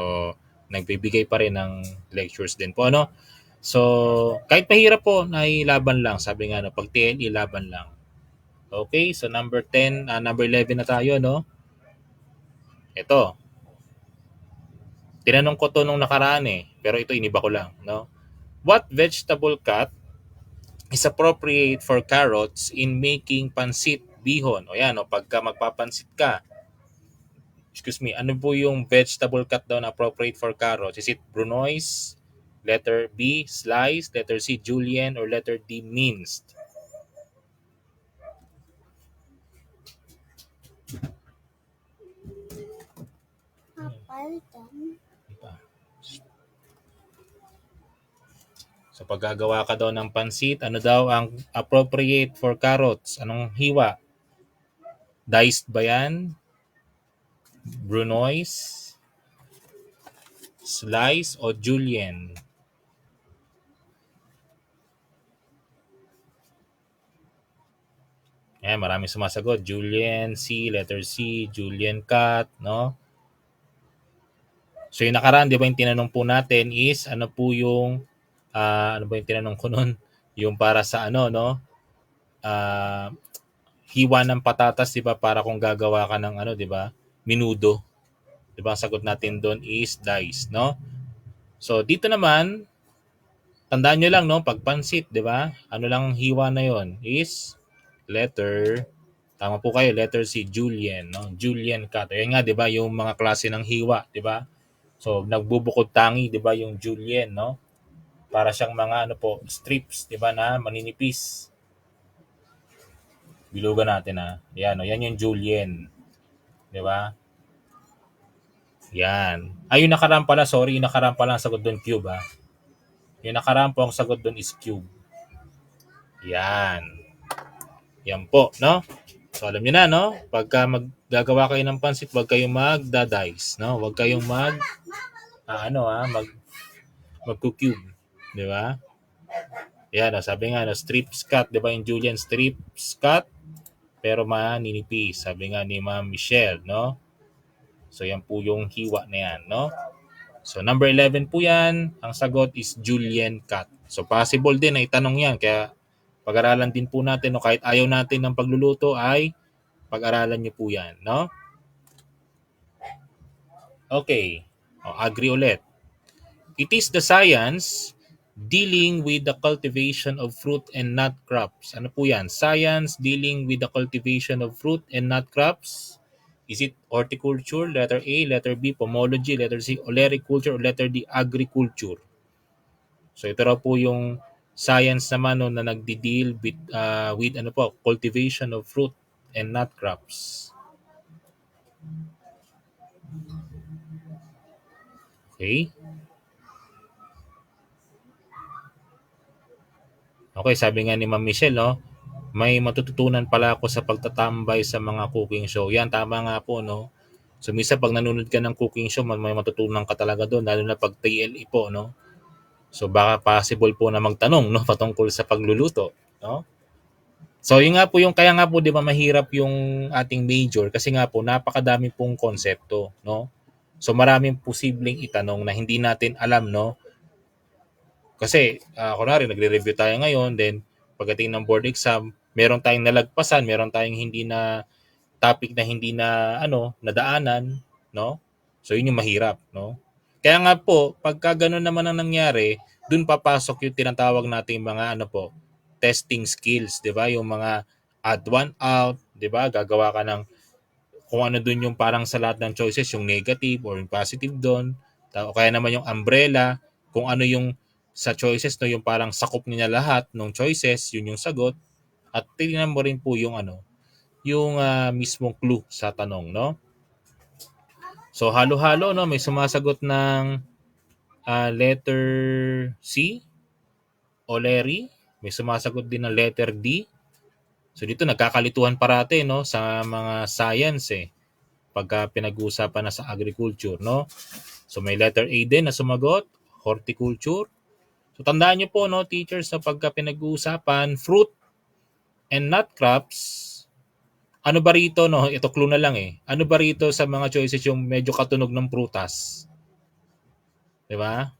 nagbibigay pa rin ng lectures din po, ano? So, kahit mahirap po, nailaban lang. Sabi nga, no, pag TLE, laban lang. Okay, so number 10, number 11 na tayo, no? Ito, tinanong ko to nung nakaraan eh, pero ito iniba ko lang, no? What vegetable cut is appropriate for carrots in making pansit bihon? O yan, o pagka magpapansit ka, excuse me, ano po yung vegetable cut daw na appropriate for carrots? Is it brunoise, letter B, slice, letter C, julienne, or letter D, minced? So pag gagawa ka daw ng pansit, ano daw ang appropriate for carrots? Anong hiwa? Diced ba yan? Brunoise, slice, o julienne? Ayan, maraming sumasagot. Julienne C, letter C, julienne cut, no? So yung nakaraan, di ba yung tinanong po natin is, ano po yung, ano ba yung tinanong ko nun? Yung para sa ano, no? Ah, hiwa ng patatas, di ba? Para kung gagawa ka ng ano, di ba? Minudo. Di ba? Ang sagot natin doon is dice, no? So dito naman, tandaan nyo lang, no? Pagpansit, di ba? Ano lang ang hiwa na yon is letter, tama po kayo, letter C, julienne, no? Julienne cut. Ayan nga, di ba? Yung mga klase ng hiwa, di ba? So, nagbubukod tangi, di ba? Yung julienne, no? Para siyang mga ano po, strips, di ba, na maninipis. Bilugan natin ha. Yan, no? Yan yung julienne. Di ba? Yan. Ay, yung nakaraan pala, sorry, yung nakaraan pala ang sagot doon, cube ha. Yung nakaraan po ang sagot doon is cube. Yan. Yan po, no? So alam niyo na, no? Pagka maggagawa kayo ng pansit, huwag kayong magda-dice, no? Huwag kayong magku-cube, di ba? Yan, no? Sabi nga, no, strips cut, di ba? Yung Julian strips cut, pero maninipis, sabi nga ni Ma'am Michelle, no? So yan po yung hiwa na yan, no? So number 11 po yan, ang sagot is Julian cut. So possible din na itanong yan, kaya pag-aralan din po natin, no? Kahit ayaw natin ng pagluluto ay pag-aralan niyo po yan, no? Okay, agree ulit. It is the science dealing with the cultivation of fruit and nut crops. Ano po yan? Science dealing with the cultivation of fruit and nut crops. Is it horticulture, letter A, letter B, pomology, letter C, olericulture, or letter D, agriculture? So ito raw po yung science naman no, na nagdi-deal with ano po, cultivation of fruit and nut crops. Okay? Okay, sabi nga ni Ma'am Michelle, no, may matututunan pala ako sa pagtatambay sa mga cooking show. Yan, tama nga po, no. So, minsan pag nanonood ka ng cooking show, may matutunan ka talaga doon, lalo na pag TLE po, no. So, baka possible po na magtanong, no, patungkol sa pagluluto, no. So, yun nga po yung, kaya nga po, di ba, mahirap yung ating major kasi nga po, napakadami pong konsepto, no. So, maraming posibleng itanong na hindi natin alam, no. Kasi, kunwari, nagre-review tayo ngayon, then, pagdating ng board exam, meron tayong nalagpasan, meron tayong hindi na topic na hindi na nadaanan, no? So yun yung mahirap, no? Kaya nga po, pagka ganun naman ang nangyari, dun papasok yung tinatawag nating mga testing skills, 'di ba? Yung mga add one out, 'di ba? Gagawa ka ng kung ano dun yung parang sa lahat ng choices, yung negative or yung positive doon. O kaya naman yung umbrella, kung ano yung sa choices no, yung parang sakop niya lahat ng choices, yun yung sagot. At tingnan mo rin po yung yung mismong clue sa tanong, no? So halo-halo, no, may sumasagot ng letter C, Oleri, may sumasagot din ng letter D. So dito nagkakalituhan parate, no, sa mga science pagka pinag-uusapan na sa agriculture, no? So may letter A din na sumagot, horticulture. So tandaan niyo po, no, teachers, sa pagka pinag-uusapan fruit and nut crops, ano ba rito, no? Ito clue na lang eh. Ano ba rito sa mga choices yung medyo katunog ng prutas? 'Di ba?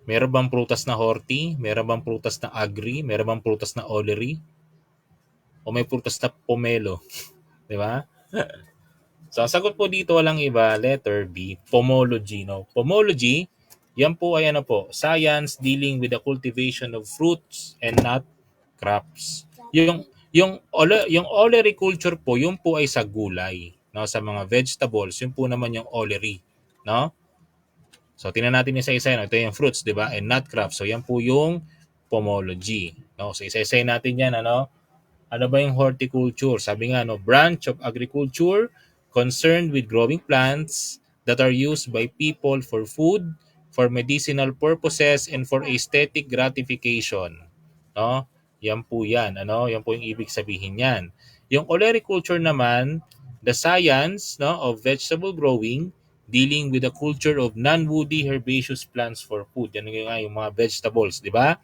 Meron bang prutas na horti? Meron bang prutas na agri? Meron bang prutas na olery? O may prutas na pomelo? 'Di ba? So, ang sagot po dito walang iba, letter B, pomology. No? Pomology, yan po ay science dealing with the cultivation of fruits and nut crops. Yung olericulture po, yung po ay sa gulay, no, sa mga vegetables, yun po naman yung olery, no? So tingnan natin isa-isa, no? Ito yung fruits, 'di ba? And nut crops. So yan po yung pomology, no? So isa-isa natin 'yan, ano? Ano ba yung horticulture? Sabi nga, no, branch of agriculture concerned with growing plants that are used by people for food, for medicinal purposes, and for aesthetic gratification. No? Yan po yan. Yan po yung ibig sabihin yan. Yung olericulture naman, the science, no, of vegetable growing, dealing with the culture of non-woody herbaceous plants for food. Yan yung mga vegetables, di ba?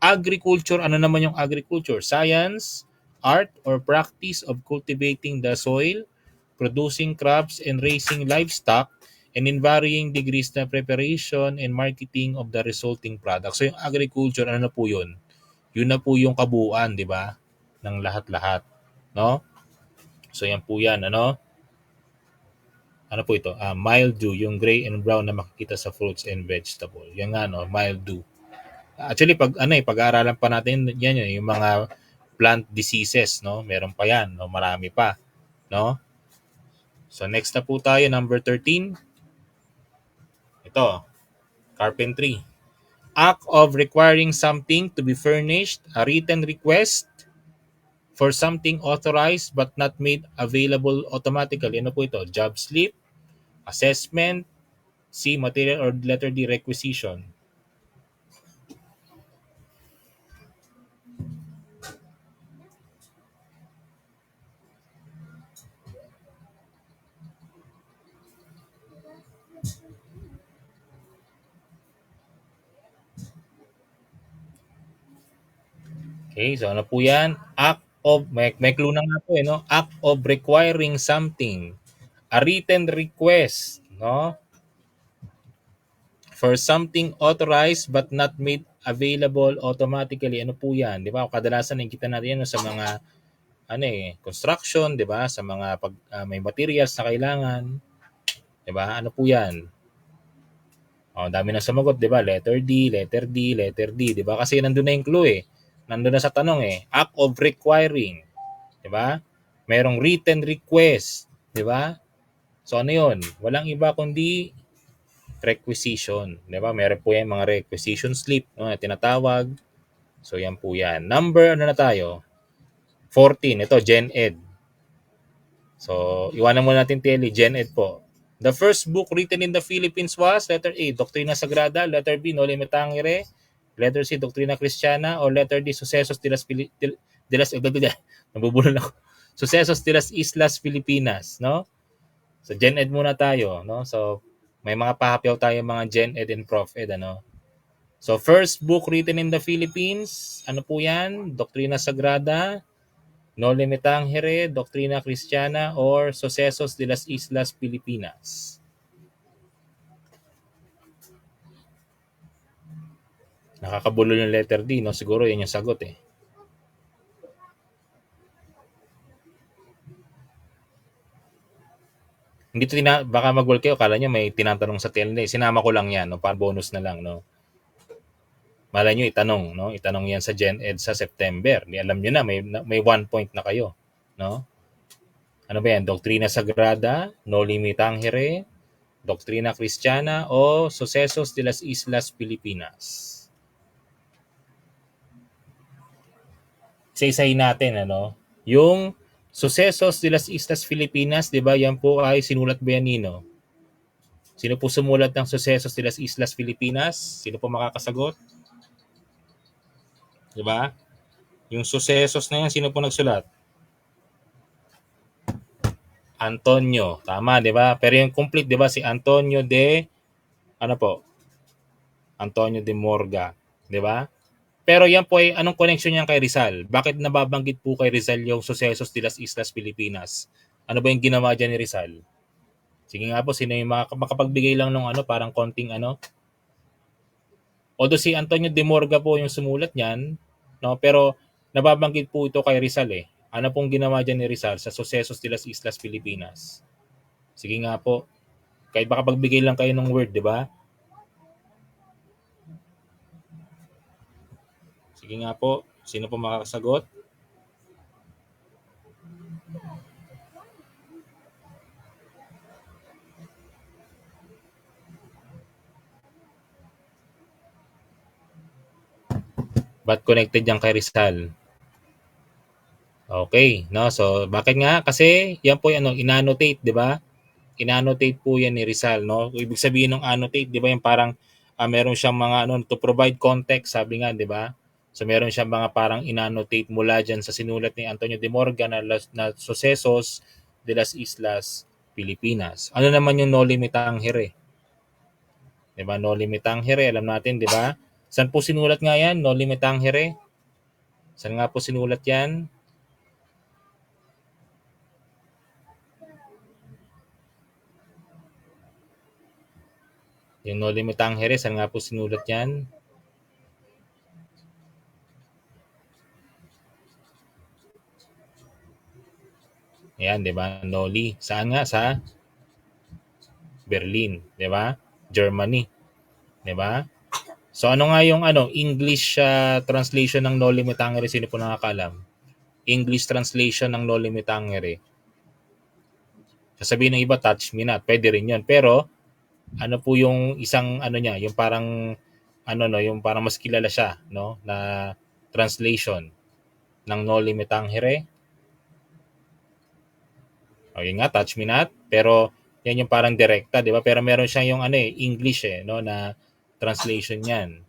Agriculture, ano naman yung agriculture? Science, art, or practice of cultivating the soil, producing crops, and raising livestock, and in varying degrees na preparation and marketing of the resulting products. So yung agriculture, ano na po yun? Yun na po yung kabuuan, di ba? Ng lahat-lahat. No? So yan po yan, ano? Ano po ito? Mildew, yung gray and brown na makikita sa fruits and vegetable. Yan nga, no? Mildew. Actually, pag-aaralan pa natin yan yung mga plant diseases, no? Meron pa yan, no? Marami pa, no? So next na po tayo, number 13. Ito, carpentry. Act of requiring something to be furnished, a written request for something authorized but not made available automatically. Ano po ito? Job slip, assessment, C, material, or letter D, requisition. Okay, so ano po yan? Act of, may clue na nga po no? Act of requiring something. A written request, no? For something authorized but not made available automatically. Ano po yan? Di ba? Kadalasan nakikita natin yan sa mga construction, di ba? Sa mga may materials na kailangan. Di ba? Ano po yan? Dami na sumagot, di ba? Letter D, letter D, letter D, di ba? Kasi nandun na yung clue eh. Nandun na sa tanong eh. Act of requiring, di ba? Merong written request, di ba? So ano 'yon? Walang iba kundi requisition, di ba? Meron po yan mga requisition slip, no, na tinatawag. So yan po yan. Number ano na tayo? 14. Ito, Gen Ed. So, iwanan muna natin Telly. Gen Ed po. The first book written in the Philippines was letter A, Doctrina Sagrada, letter B, Noli Me Tangere, letter C, Doctrina Cristiana, or letter D, Sucesos de las nabubulol ako. Sucesos de las Islas Filipinas, no? So Gen Ed muna tayo, no? So may mga pahapyaw tayo mga Gen Ed and Prof Ed, ano? So first book written in the Philippines, ano po 'yan? Doctrina Sagrada, Noli Me Tangere, Doctrina Cristiana, or Sucesos de las Islas Filipinas. Nakakabulol yung letter D, no? Siguro yan yung sagot eh. Hindi to baka mag-work kayo, kala nyo may tinatanong sa TL. Sinama ko lang yan, no? Para bonus na lang, no? Malay nyo itanong, no? Itanong yan sa Gen Ed sa September. Di alam nyo na, may 1 point na kayo, no? Ano ba yan? Doctrina Sagrada, Noli Me Tangere, Doctrina Cristiana, o Sucesos de las Islas Filipinas? Isa-isahin natin, ano? Yung Sucesos de las Islas Filipinas, di ba, yan po ay sinulat ba yan nino? Sino po sumulat ng Sucesos de las Islas Filipinas? Sino po makakasagot? Di ba? Yung Sucesos na yan, sino po nagsulat? Antonio. Tama, di ba? Pero yung complete, di ba, si Antonio de, ano po? Antonio de Morga. Di ba? Pero yan po ay anong connection niyan kay Rizal? Bakit nababanggit po kay Rizal yung Sucesos de las Islas Filipinas? Ano ba yung ginawa dyan ni Rizal? Sige nga po, sino yung makapagbigay lang ng ano, parang konting ano? Although si Antonio de Morga po yung sumulat niyan, no? Pero nababanggit po ito kay Rizal eh. Ano pong ginawa dyan ni Rizal sa Sucesos de las Islas Filipinas? Sige nga po. Kahit baka pagbigay lang kayo ng word, di ba? Sige nga po. Sino po makakasagot? Ba't connected yan kay Rizal? Okay, no? So, bakit nga? Kasi yan po yung inannotate, di ba? Inannotate po yan ni Rizal, no? Ibig sabihin ng annotate, di ba, yung parang meron siyang mga to provide context, sabi nga, di ba? So meron siyang mga parang inannotate mula dyan sa sinulat ni Antonio de Morga na Sucesos de las Islas Pilipinas. Ano naman yung Noli Me Tangere? Di ba? Noli Me Tangere, alam natin, di ba? Saan po sinulat nga yan? Noli Me Tangere? Saan nga po sinulat yan? Yung Noli Me Tangere, saan nga po sinulat yan? Ayan, di ba? Noli. Saan nga? Sa Berlin, di ba? Germany, di ba? So ano nga yung English translation ng Noli Me Tangere? Sino po nakakalam? English translation ng Noli Me Tangere. Sasabihin ng iba, touch me not. Pwede rin yun. Pero ano po yung isang niya, yung parang yung parang mas kilala siya, no, na translation ng Noli Me Tangere. O yun nga, touch me not. Pero yan yung parang direkta, di ba? Pero meron siyang yung English no, na translation niyan.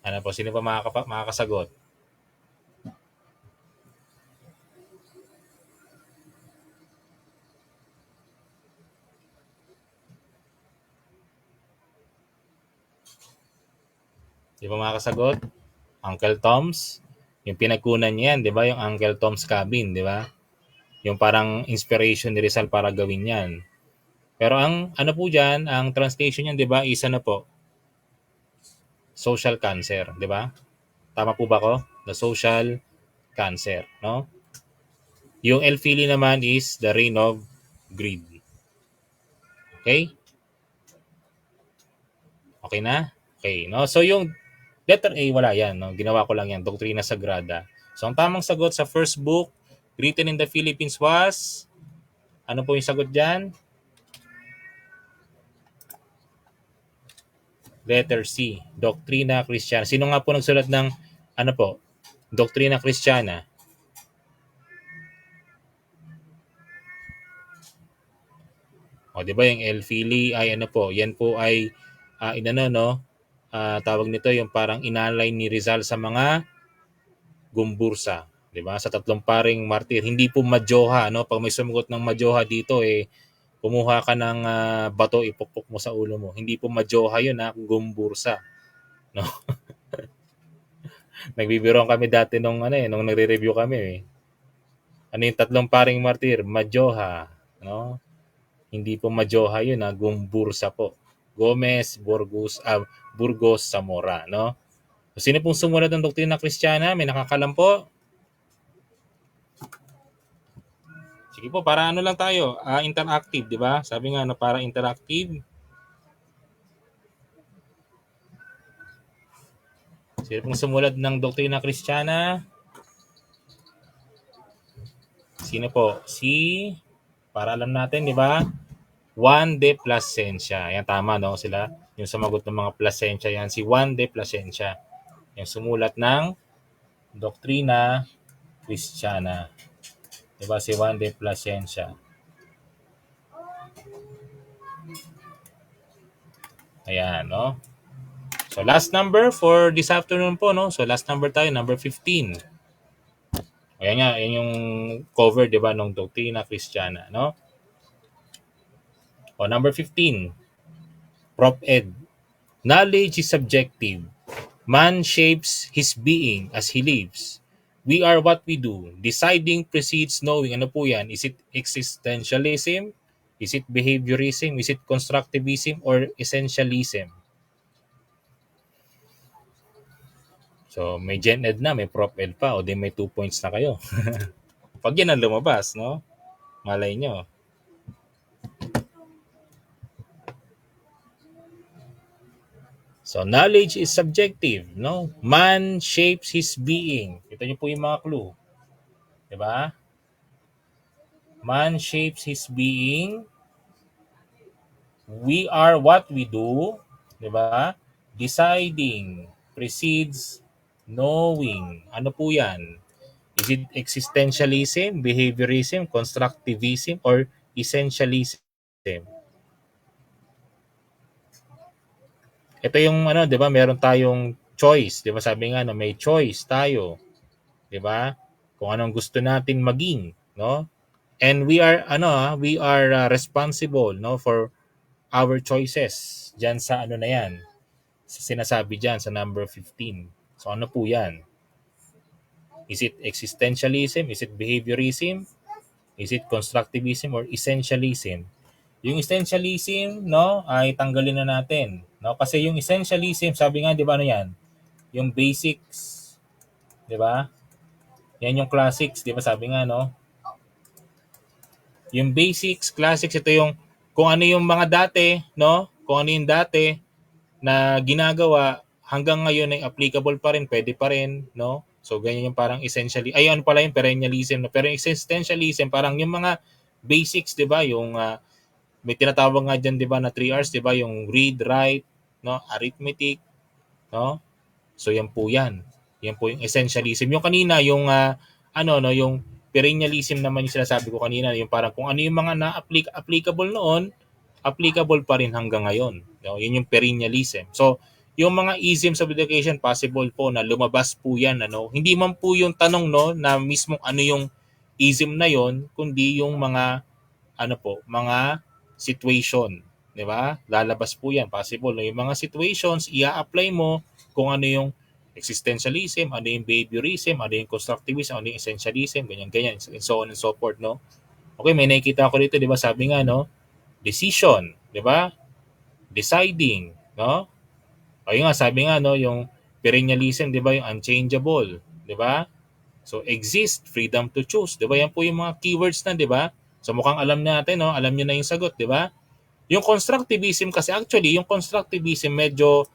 Ano po, sino pa makakasagot? Di ba makakasagot? Uncle Tom's. Yung pinagkunan niya yan, di ba? Yung Uncle Tom's Cabin, di ba? Yung parang inspiration ni Rizal para gawin yan. Pero ang ano po dyan, ang translation niyan, di ba, isa na po, social cancer, di ba? Tama po ba ko? The social cancer, no? Yung El Fili naman is the reign of greed. Okay? Okay na? Okay, no? So yung letter A, wala yan, no? Ginawa ko lang yan, Doktrina Sagrada. So ang tamang sagot sa first book written in the Philippines was, ano po yung sagot dyan? Letter C, Doktrina Kristiyana. Sino nga po nagsulat ng, ano po, Doktrina Kristiyana? O, di ba yung El Fili ay ano po, yan po ay inano, no? Tawag nito yung parang inalay ni Rizal sa mga gumbursa, di ba? Sa tatlong paring martir, hindi po madyoha, no? Pag may sumugot ng madyoha dito, kumuha ka ng bato, ipukpok mo sa ulo mo. Hindi po madyoha yun, gumbursa, no? Nagbibiroan kami dati nung nung nagre-review kami, eh. Ano yung tatlong paring martir? Madyoha, no? Hindi po madyoha yun, gumbursa po. Gomez, Burgos, Zamora, no? Sino pong sumulat ng Doktrina Kristiyana? May nakakalam po? Sige po, para ano lang tayo, interactive, di ba? Sabi nga, para interactive. Sino pong sumulat ng Doktrina Kristiyana? Sino po? Para alam natin, di ba? Juan de Plasencia. Yan, tama, no? Sila, yung sumagot ng mga Plasencia yan, si Juan de Plasencia. Yung sumulat ng Doktrina Kristiyana. Diba si Juan de Plasencia? Ayan, no? So, last number for this afternoon po, no? So, last number tayo, number 15. Ayan nga, yan yung cover, di ba, ng Doktrina Kristiyana, no? O, number 15. Prop Ed. Knowledge is subjective. Man shapes his being as he lives. We are what we do. Deciding precedes knowing. Ano po yan? Is it existentialism? Is it behaviorism? Is it constructivism? Or essentialism? So, may Gen Ed na, may Prop Ed pa, o di may 2 points na kayo. Pag yan ang lumabas, no? Malay nyo. So, knowledge is subjective, no? Man shapes his being. Ito nyo po yung mga clue. Diba? Man shapes his being. We are what we do. Diba? Deciding precedes knowing. Ano po yan? Is it existentialism, behaviorism, constructivism, or essentialism? Ito yung 'di ba, meron tayong choice, 'di ba? Sabi nga may choice tayo, 'di ba? Kung anong gusto natin maging, no? And we are responsible, no, for our choices. Diyan sa na 'yan. Sa sinasabi diyan sa number 15. So ano po 'yan? Is it existentialism? Is it behaviorism? Is it constructivism or essentialism? Yung essentialism, no, ay tanggalin na natin, no? Kasi yung essentialism, sabi nga, 'di ba, ano 'yan? Yung basics, 'di ba? Yan yung classics, 'di ba? Sabi nga, no? Yung basics, classics, ito yung kung ano yung mga dati, no? Kung ano yung dati na ginagawa hanggang ngayon ay applicable pa rin, pwede pa rin, no? So ganyan yung parang essentially, ay ano pala yung perennialism, no? Pero yung existentialism, parang yung mga basics, 'di ba? Yung may tinatawag nga diyan, 'di ba, na 3 R's, 'di ba? Yung read, write, no? Arithmetic, no? So yan po 'yan. Yan po yung essentialism. Yung kanina yung yung perennialism naman yung sinasabi ko kanina, yung parang kung ano yung mga applicable noon, applicable pa rin hanggang ngayon. No? Yun yung perennialism. So, yung mga isms of education, possible po na lumabas po yan. Hindi man po yung tanong, no, na mismong ano yung ism na yon, kundi yung mga mga situation, 'di ba? Lalabas po 'yan, possible. Yung mga situations, ia-apply mo kung ano yung existentialism, ano yung behaviorism, ano yung constructivism, ano yung essentialism, ganyan-ganyan, and so on and so forth, no? Okay, may nakikita ko dito, di ba, sabi nga, no, decision, di ba? Deciding, no? O yun nga, sabi nga, no, yung perennialism, di ba, yung unchangeable, di ba? So, exist, freedom to choose, di ba? Yan po yung mga keywords na, di ba? So, mukhang alam natin, no? Alam nyo na yung sagot, di ba? Yung constructivism kasi, actually, yung constructivism medyo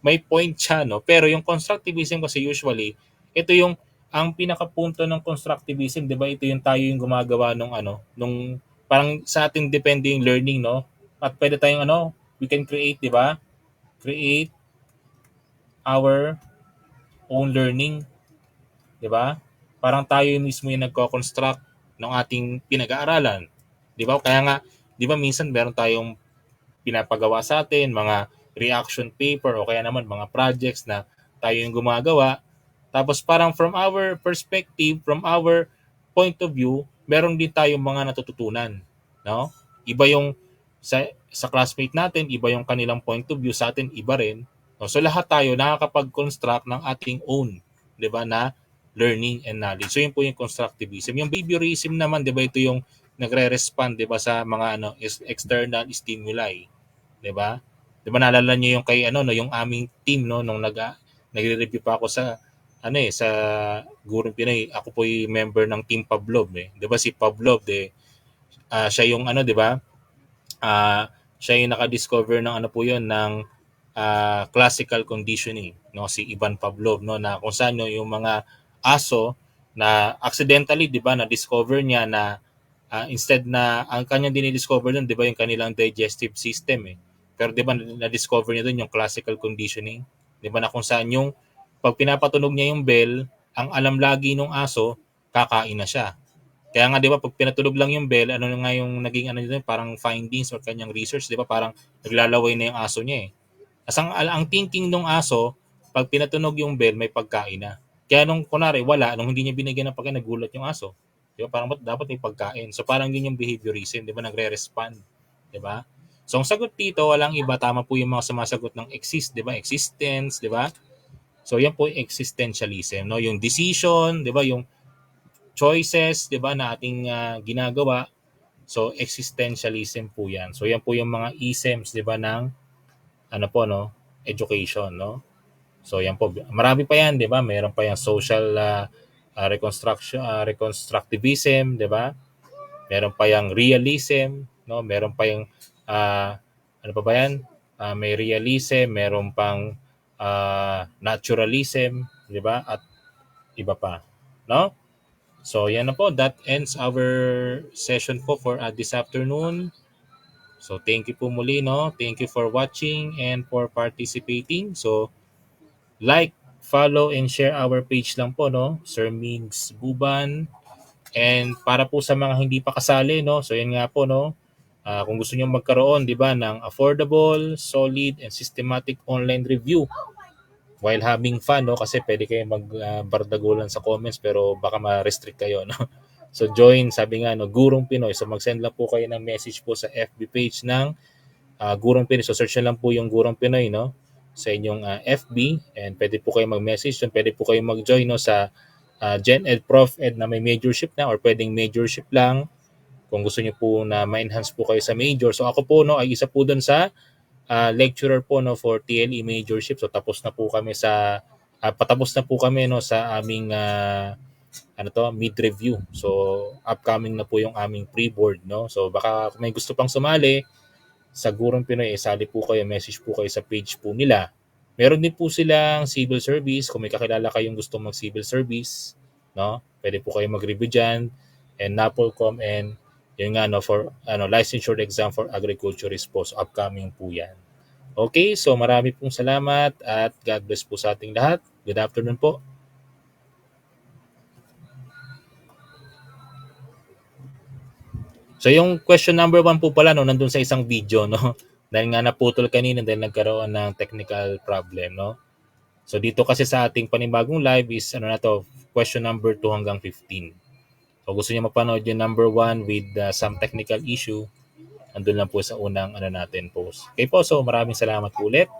may point siya, no? Pero yung constructivism kasi usually, ito yung, ang pinakapunto ng constructivism, di ba? Ito yung tayo yung gumagawa nung ano, nung, parang sa ating depending learning, no? At pwede tayong ano, we can create, di ba? Create our own learning, di ba? Parang tayo mismo yung nagko-construct ng ating pinag-aaralan. Di ba? Kaya nga, di ba minsan meron tayong pinapagawa sa atin, mga reaction paper o kaya naman mga projects na tayo yung gumagawa. Tapos parang from our perspective, from our point of view, meron din tayong mga natututunan. No? Iba yung sa classmate natin, iba yung kanilang point of view, sa atin iba rin. No? So lahat tayo nakakapag-construct ng ating own, 'di ba, na learning and knowledge. So yun po yung constructivism. Yung behaviorism naman, 'di ba, ito yung nagre-respond, 'di ba, sa mga ano external stimuli, 'di ba? 'Di ba naalala niyo yung kay ano no, yung aming team no nung nagre-review pa ako sa ano sa Gurong Pinoy. Ako po yung member ng Team Pavlov eh. 'Di ba si Pavlov siya yung ano 'di ba? Siya yung naka-discover ng ano po 'yon ng classical conditioning, no, si Ivan Pavlov, no, na kung saan no, yung mga aso na accidentally 'di ba na discover niya na instead na ang kanyang dinidiscover doon 'di ba yung kanilang digestive system eh. Pero 'di ba na-discover niya doon yung classical conditioning, 'di ba, na kung saan yung pag pinapatunog niya yung bell, ang alam lagi ng aso, kakain na siya. Kaya nga 'di ba pag pinatulog lang yung bell, ano nga yung naging ano nito, parang findings or kanyang research, 'di ba, parang naglalaway na yung aso niya eh. As ang thinking ng aso, pag pinatunog yung bell, may pagkain na. Kaya nung kunwari wala, nung hindi niya binigyan ng pagkain, nagulat yung aso. 'Di ba? Parang dapat may pagkain. So parang yun yung behaviorism, 'di ba? Nagre-respond, 'di ba? So ang sagot dito walang iba, tama po yung mga sumasagot ng exist, 'di ba? Existence, 'di ba? So yan po yung existentialism, no? Yung decision, 'di ba? Yung choices, 'di ba, na ating ginagawa. So existentialism po 'yan. So yan po yung mga isms, 'di ba, ng ano po no, education, no? So yan po, marami pa yan, 'di ba? Meron pa yung social reconstructivism, 'di ba? Meron pa yung realism, no? Meron pa yung ano pa ba yan? May realism, meron pang naturalism, 'di ba? At iba pa, no? So yan na po, that ends our session po for this afternoon. So thank you po muli, no? Thank you for watching and for participating. So like, follow, and share our page lang po, no? Sir Migs Buban. And para po sa mga hindi pa kasali, no? So yan nga po, no? Kung gusto niyo magkaroon, 'di ba, ng affordable, solid, and systematic online review while having fun, no? Kasi pwede kayo magbardagulan sa comments pero baka ma-restrict kayo, no? So join, sabi nga, no, Gurong Pinoy. So mag-send lang po kayo ng message po sa FB page ng Gurong Pinoy. So search lang po yung Gurong Pinoy, no, sa inyong FB, and pwede po kayo mag-message doon. Pwede po kayo mag-join, no, sa Gen Ed, Prof Ed na may majorship na or pwedeng majorship lang kung gusto niyo po na ma-enhance po kayo sa major. So ako po, no, ay isa po doon sa lecturer po, no, for TLE majorship. So tapos na po kami sa patapos na po kami, no, sa aming ano to, mid review. So upcoming na po yung aming pre-board, no. So baka kung may gusto pang sumali sa Gurong Pinoy, sali po kayo, message po kayo sa page po nila. Meron din po silang civil service, kung may kakilala kayong gusto mag civil service, no, pwede po kayo mag-review dyan. And NAPOLCOM, and yun nga, no, for licensure exam for agriculturist po. So upcoming po yan. Okay, so marami pong salamat at God bless po sa ating lahat. Good afternoon po. So yung question number 1 po pala, no, nandun sa isang video, no. Dahil nga naputol kanina dahil nagkaroon ng technical problem, no. So dito kasi sa ating panibagong live is ano na to, question number 2 hanggang 15. So gusto niyo mapanood yung number 1 with some technical issue, andun lang po sa unang ano natin post. Okay po, so maraming salamat po ulit.